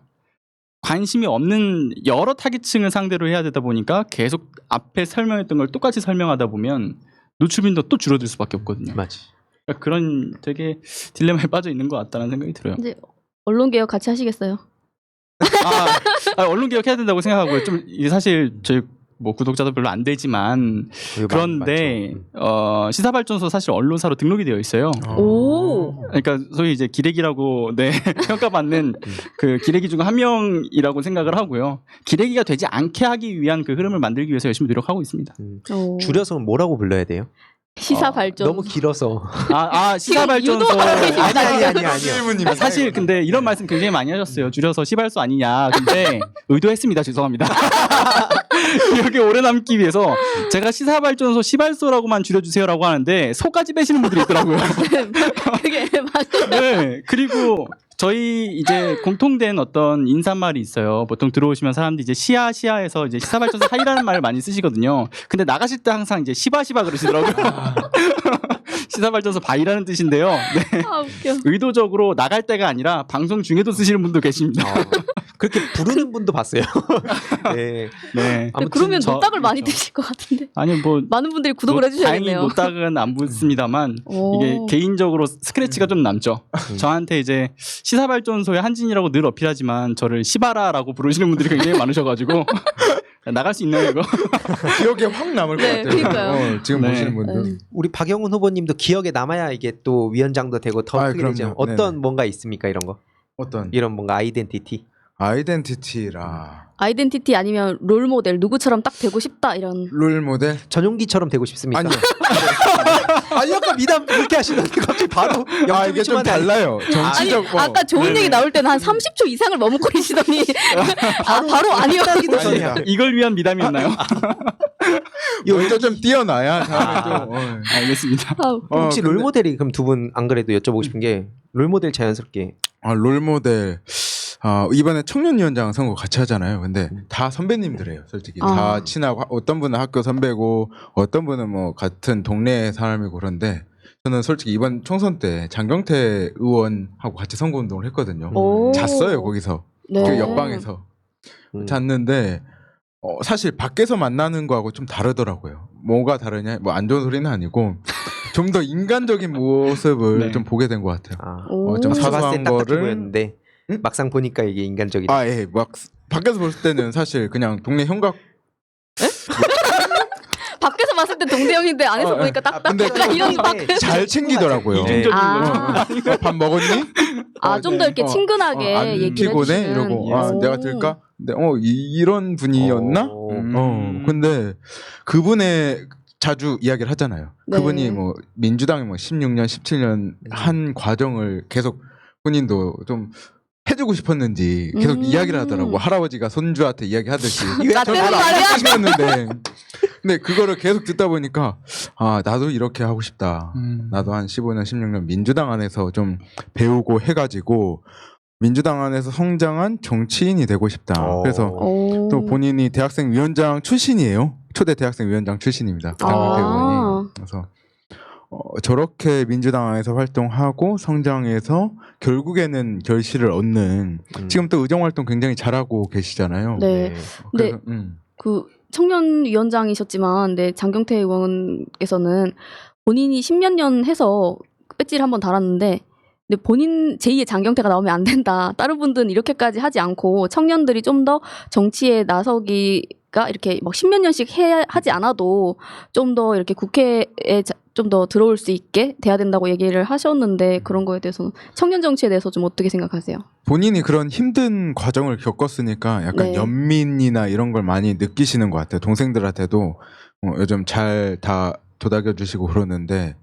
관심이 없는 여러 타깃층을 상대로 해야 되다 보니까 계속 앞에 설명했던 걸 똑같이 설명하다 보면 노출빈도 또 줄어들 수밖에 없거든요.
맞지.
그러니까 그런 되게 딜레마에 빠져 있는 것 같다는 생각이 들어요.
이제 언론 개혁 같이 하시겠어요?
언론 개혁해야 된다고 생각하고요. 좀 이게 사실 저희 뭐 구독자도 별로 안 되지만 그런데 시사발전소 사실 언론사로 등록이 되어 있어요.
오.
그러니까 소위 이제 기레기라고 평가받는 그 기레기 중 한 명이라고 생각을 하고요. 기레기가 되지 않게 하기 위한 그 흐름을 만들기 위해서 열심히 노력하고 있습니다.
오.
줄여서 뭐라고 불러야 돼요?
시사 발전.
너무 길어서.
시사발전소.
유도하고 계시죠?
아니요.
사실 근데 이런 말씀 굉장히 많이 하셨어요. 줄여서 시발소 아니냐. 근데 의도했습니다. 죄송합니다. 기억에 오래 남기 위해서 제가 시사발전소 시발소라고만 줄여주세요라고 하는데 소까지 빼시는 분들이 있더라고요.
그게 맞아요.
네. 그리고 저희 이제 공통된 어떤 인사말이 있어요. 보통 들어오시면 사람들이 이제 시야에서 이제 시사발전소 하이라는 말을 많이 쓰시거든요. 근데 나가실 때 항상 이제 시바시바 그러시더라고요. 시사발전소 바이라는 뜻인데요. 네.
아 웃겨.
의도적으로 나갈 때가 아니라 방송 중에도 쓰시는 분도 계십니다.
그렇게 부르는 분도 봤어요. 네.
네.
아무튼
그러면
저-
노딱을 많이
그렇죠.
드실 것 같은데.
아니 뭐
많은 분들이 구독을
다행히
해주셔야겠네요.
노딱은 안 붙습니다만
오.
이게 개인적으로 스크래치가 좀 남죠. 저한테 이제 시사발전소의 한진이라고 늘 어필하지만 저를 시바라라고 부르시는 분들이 굉장히 많으셔가지고 나갈 수 있나요 이거?
기억에 확 남을 것
네,
같아요.
그러니까요.
지금
네.
보시는 분들.
네.
우리 박영훈 후보님도 기억에 남아야 이게 또 위원장도 되고 더 크게
그럼요.
되죠. 어떤
네네.
뭔가 있습니까 이런 거?
어떤
이런 뭔가 아이덴티티.
아이덴티티라
아이덴티티 아니면 롤 모델 누구처럼 딱 되고 싶다 이런.
롤 모델?
전용기처럼 되고 싶습니까?
아니요.
아니 아까 미담 그렇게 하시던데 갑자기 바로
이게 좀
0.1초만
달라요.
아니
정치적
아까 좋은
네네.
얘기 나올 때는 한 30초 이상을 머뭇거리시더니 바로 아니요.
아니다.
이걸 위한 미담이었나요?
먼저 좀 뛰어나야 다음에 좀.
알겠습니다.
혹시
근데-
롤모델이 그럼 두 분 안 그래도 여쭤보고 싶은 게 롤모델 자연스럽게
롤모델. 이번에 청년위원장 선거 같이 하잖아요. 근데 다 선배님들이에요, 솔직히. 다 친하고, 어떤 분은 학교 선배고, 어떤 분은 뭐 같은 동네 사람이고 그런데, 저는 솔직히 이번 총선 때 장경태 의원하고 같이 선거운동을 했거든요.
오.
잤어요, 거기서.
네.
그 옆방에서. 잤는데, 사실 밖에서 만나는 거하고 좀 다르더라고요. 뭐가 다르냐? 뭐 안 좋은 소리는 아니고, 좀 더 인간적인 모습을
네.
좀 보게 된 것 같아요.
오.
좀
봤을 때
사소한
딱딱해
거를.
보였는데 막상 보니까 이게 인간적이다.
예. 막 밖에서 볼 때는 사실 그냥 동네 형각.
밖에서 봤을 때 동대형인데 안에서 보니까
근데
딱딱한 이런 막.
잘 챙기더라고요.
이중적인
아.
거죠.
밥 먹었니?
좀 더 이렇게 친근하게
안
얘기를
피곤해?
해주시는.
이러고
오.
내가 들까? 근데 이런 분이었나? 근데 그분의 자주 이야기를 하잖아요.
네.
그분이 뭐 민주당에 뭐 16년, 17년 한 과정을 계속 본인도 좀 해주고 싶었는지 계속 이야기를 하더라고. 할아버지가 손주한테 이야기하듯이.
나 때는 말이야.
하셨는데, 근데 그거를 계속 듣다 보니까 나도 이렇게 하고 싶다. 나도 한 15년, 16년 민주당 안에서 좀 배우고 해가지고 민주당 안에서 성장한 정치인이 되고 싶다. 그래서
오.
또 본인이 대학생 위원장 출신이에요. 초대 대학생 위원장 출신입니다. 장경태 의원이. 그래서 저렇게 민주당 안에서 활동하고 성장해서 결국에는 결실을 얻는 지금 또 의정 활동 굉장히 잘하고 계시잖아요.
네.
그래서,
그 청년위원장이셨지만, 네, 장경태 의원께서는 본인이 10몇 년 해서 배지를 한번 달았는데, 근데 본인 제2의 장경태가 나오면 안 된다. 다른 분들은 이렇게까지 하지 않고 청년들이 좀 더 정치에 나서기가 이렇게 막 10몇 년씩 하지 않아도 좀 더 이렇게 국회에 좀 더 들어올 수 있게 돼야 된다고 얘기를 하셨는데, 그런 거에 대해서는 청년 정치에 대해서 좀 어떻게 생각하세요?
본인이 그런 힘든 과정을 겪었으니까 약간
네.
연민이나 이런 걸 많이 느끼시는 것 같아요. 동생들한테도 요즘 잘 다 도닥여 주시고 그러는데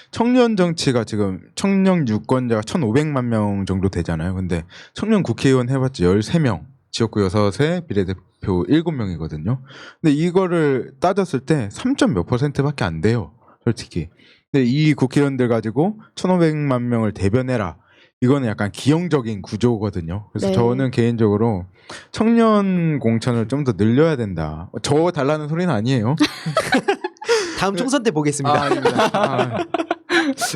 청년 정치가 지금 청년 유권자가 1,500만 명 정도 되잖아요. 근데 청년 국회의원 해봤자 13명, 지역구 6에 비례대표 7명이거든요. 근데 이거를 따졌을 때 3점 몇 %밖에 안 돼요. 솔직히. 근데 이 국회의원들 가지고 1,500만 명을 대변해라. 이거는 약간 기형적인 구조거든요. 그래서
네.
저는 개인적으로 청년 공천을 좀 더 늘려야 된다. 저 달라는 소리는 아니에요.
다음 총선 때 보겠습니다.
아닙니다.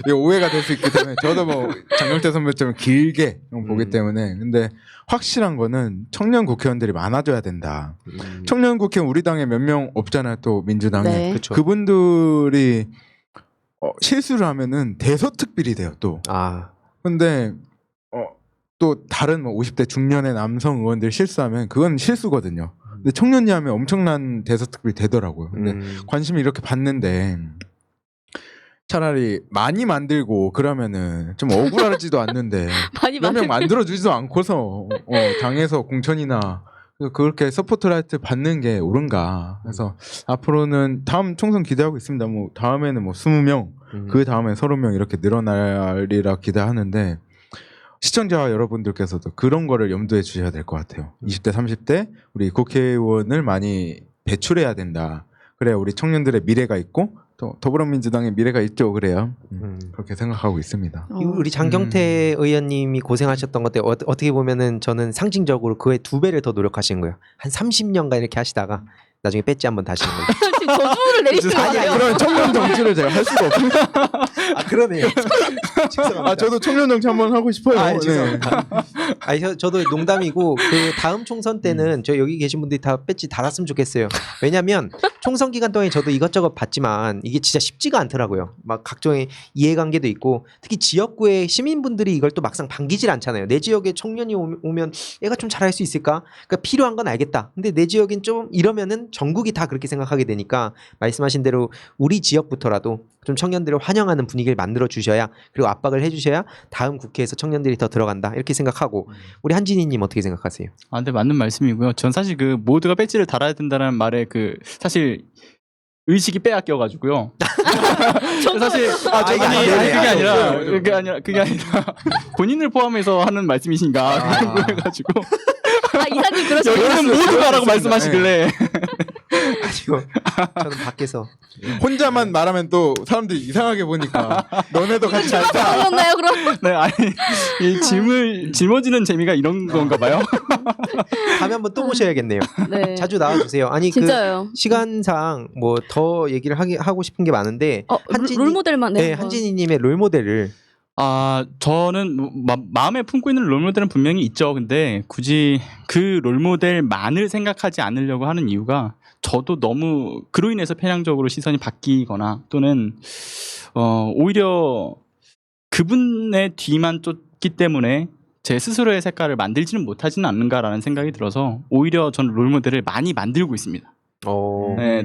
이거 오해가 될 수 있기 때문에 저도 뭐 장경태 선배처럼 길게 보기 때문에 근데 확실한 거는 청년 국회의원들이 많아져야 된다. 청년 국회의원 우리 당에 몇 명 없잖아요. 또 민주당에.
네.
그쵸.
그분들이 실수를 하면은 대서특필이 돼요. 또. 근데 또 다른 뭐 50대 중년의 남성 의원들이 실수하면 그건 실수거든요. 근데 청년이 하면 엄청난 대서특필이 되더라고요. 근데 관심을 이렇게 받는데 차라리 많이 만들고 그러면은 좀 억울하지도 않는데
많이
몇 명 만들어주지도 않고서 당에서 공천이나 그렇게 서포트라이트 받는 게 옳은가. 그래서 앞으로는 다음 총선 기대하고 있습니다. 뭐 다음에는 뭐 20명, 그 다음에 30명 이렇게 늘어나리라 기대하는데 시청자 여러분들께서도 그런 거를 염두에 주셔야 될 것 같아요. 20대, 30대 우리 국회의원을 많이 배출해야 된다. 그래야 우리 청년들의 미래가 있고 또 더불어민주당의 미래가 있죠. 그래요. 그렇게 생각하고 있습니다.
우리 장경태 의원님이 고생하셨던 것들 어떻게 보면은 저는 상징적으로 그의 2배를 더 노력하신 거예요. 한 30년간 이렇게 하시다가 나중에 배지 한번 다시는 거예요.
지금 저주를 내리시는 거 아니에요?
그런 청년 정치를 제가 할 수가 없어요.
그러네요.
저도 청년 정치 한번 하고 싶어요.
죄송합니다. 저도 농담이고 그 다음 총선 때는 저 여기 계신 분들이 다 배지 달았으면 좋겠어요. 왜냐하면 총선 기간 동안에 저도 이것저것 봤지만 이게 진짜 쉽지가 않더라고요. 막 각종의 이해관계도 있고 특히 지역구의 시민분들이 이걸 또 막상 반기질 않잖아요. 내 지역에 청년이 오면 얘가 좀 잘할 수 있을까? 그러니까 필요한 건 알겠다. 근데 내 지역엔 좀 이러면은 전국이 다 그렇게 생각하게 되니까 말씀하신 대로 우리 지역부터라도 좀 청년들을 환영하는 분위기를 만들어 주셔야 그리고 압박을 해주셔야 다음 국회에서 청년들이 더 들어간다 이렇게 생각하고 우리 한진희님 어떻게 생각하세요?
근데 맞는 말씀이고요. 전 사실 그 모두가 배지를 달아야 된다는 말에 그 사실 의식이 빼앗겨가지고요. 사실 그게 아니라 본인을 포함해서 하는 말씀이신가 그래가지고
이사님 그러시죠.
여기는 모두가라고 말씀하시길래
아니요. 저는 밖에서.
혼자만 말하면 또 사람들이 이상하게 보니까 너네도 같이 살자.
하셨나요 그럼?
네, 아니 이 짊어지는 재미가 이런 건가 봐요.
다음에 한번 또 모셔야겠네요.
네.
자주 나와주세요. 아니
진짜요.
시간상 뭐 더 얘기를 하고 싶은 게 많은데
롤 모델만
네, 한진이님의 롤 모델을
저는 마음에 품고 있는 롤모델은 분명히 있죠. 근데 굳이 그 롤모델만을 생각하지 않으려고 하는 이유가 저도 너무 그로 인해서 편향적으로 시선이 바뀌거나 또는 오히려 그분의 뒤만 쫓기 때문에 제 스스로의 색깔을 만들지는 못하지는 않는가라는 생각이 들어서 오히려 저는 롤모델을 많이 만들고 있습니다. 네,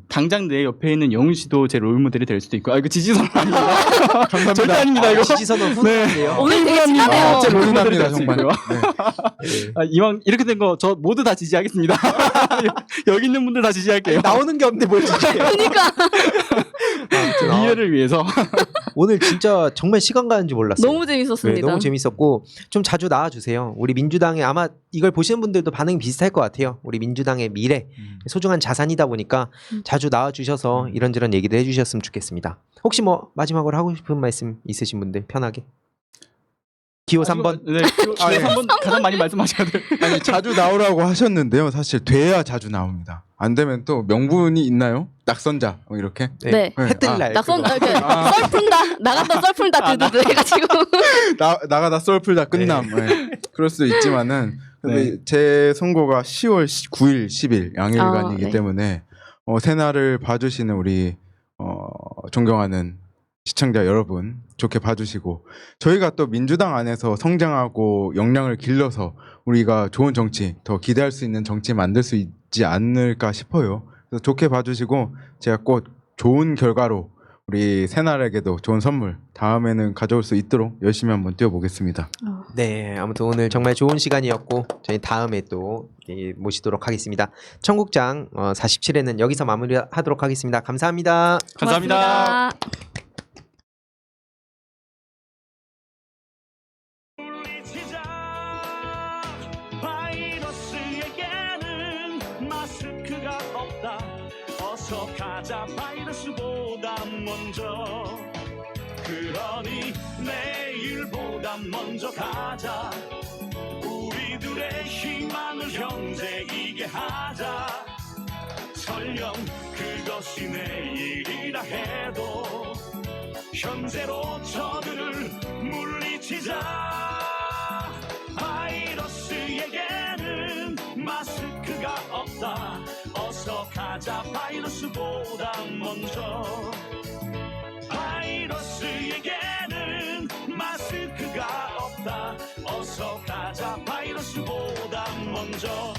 당장 내 옆에 있는 영훈 씨도 제 롤모델이 될 수도 있고, 이거 지지선언 아닙니다.
감사합니다.
절대 아닙니다. 이거
지지선언 훈훈한데요.
오늘 되게 친하네요.
제 롤모델이
훈훈합니다,
될수
정말.
있고요.
네.
이왕 이렇게 된 거 저 모두 다 지지하겠습니다. 여기 있는 분들 다 지지할게요.
나오는 게 없는데 뭘 지지해요?
그러니까
이해를 위해서.
오늘 진짜 정말 시간 가는 줄 몰랐어요.
너무 재밌었습니다.
네, 너무 재밌었고 좀 자주 나와주세요. 우리 민주당에 아마 이걸 보시는 분들도 반응이 비슷할 것 같아요. 우리 민주당의 미래 소중한 자산이다 보니까 자주 나와주셔서 이런저런 얘기도 해주셨으면 좋겠습니다. 혹시 뭐 마지막으로 하고 싶은 말씀 있으신 분들 편하게. 기호 3번.
네, 기호 3번 가장 많이 말씀하셔야 돼요.
아니 자주 나오라고 하셨는데요. 사실 돼야 자주 나옵니다. 안 되면 또 명분이 있나요? 낙선자 뭐 이렇게.
네.
해 뜰 날.
낙선
그거.
이렇게 썰 푼다 나갔다 썰 풀다 드드드 해가지고
나가다 썰풀다 끝남. 네. 그럴 수 있지만은 근데 제 선고가 10월 9일, 10일 양일간이기
네.
때문에 새날을 봐주시는 우리 존경하는 시청자 여러분 좋게 봐주시고 저희가 또 민주당 안에서 성장하고 역량을 길러서 우리가 좋은 정치 더 기대할 수 있는 정치 만들 수 있지 않을까 싶어요. 그래서 좋게 봐주시고 제가 꼭 좋은 결과로 우리 새날에게도 좋은 선물 다음에는 가져올 수 있도록 열심히 한번 뛰어보겠습니다.
네, 아무튼 오늘 정말 좋은 시간이었고 저희 다음에 또 모시도록 하겠습니다. 청국장 47회는 여기서 마무리하도록 하겠습니다. 감사합니다.
감사합니다.
고맙습니다.
바이러스에게는 마스크가 없다. 어서 가자 바이러스보다 먼저. 그러니 내일보다 먼저 가자. 우리들의 희망을 형제이게 하자. 설령 그것이 내일이라 해도 현재로 저들을 물리치자. 바이러스에게는 마스크가 없다. 어서 가자 바이러스보다 먼저. 바이러스에게는 마스크가 없다. 어서 가자 바이러스보다 먼저.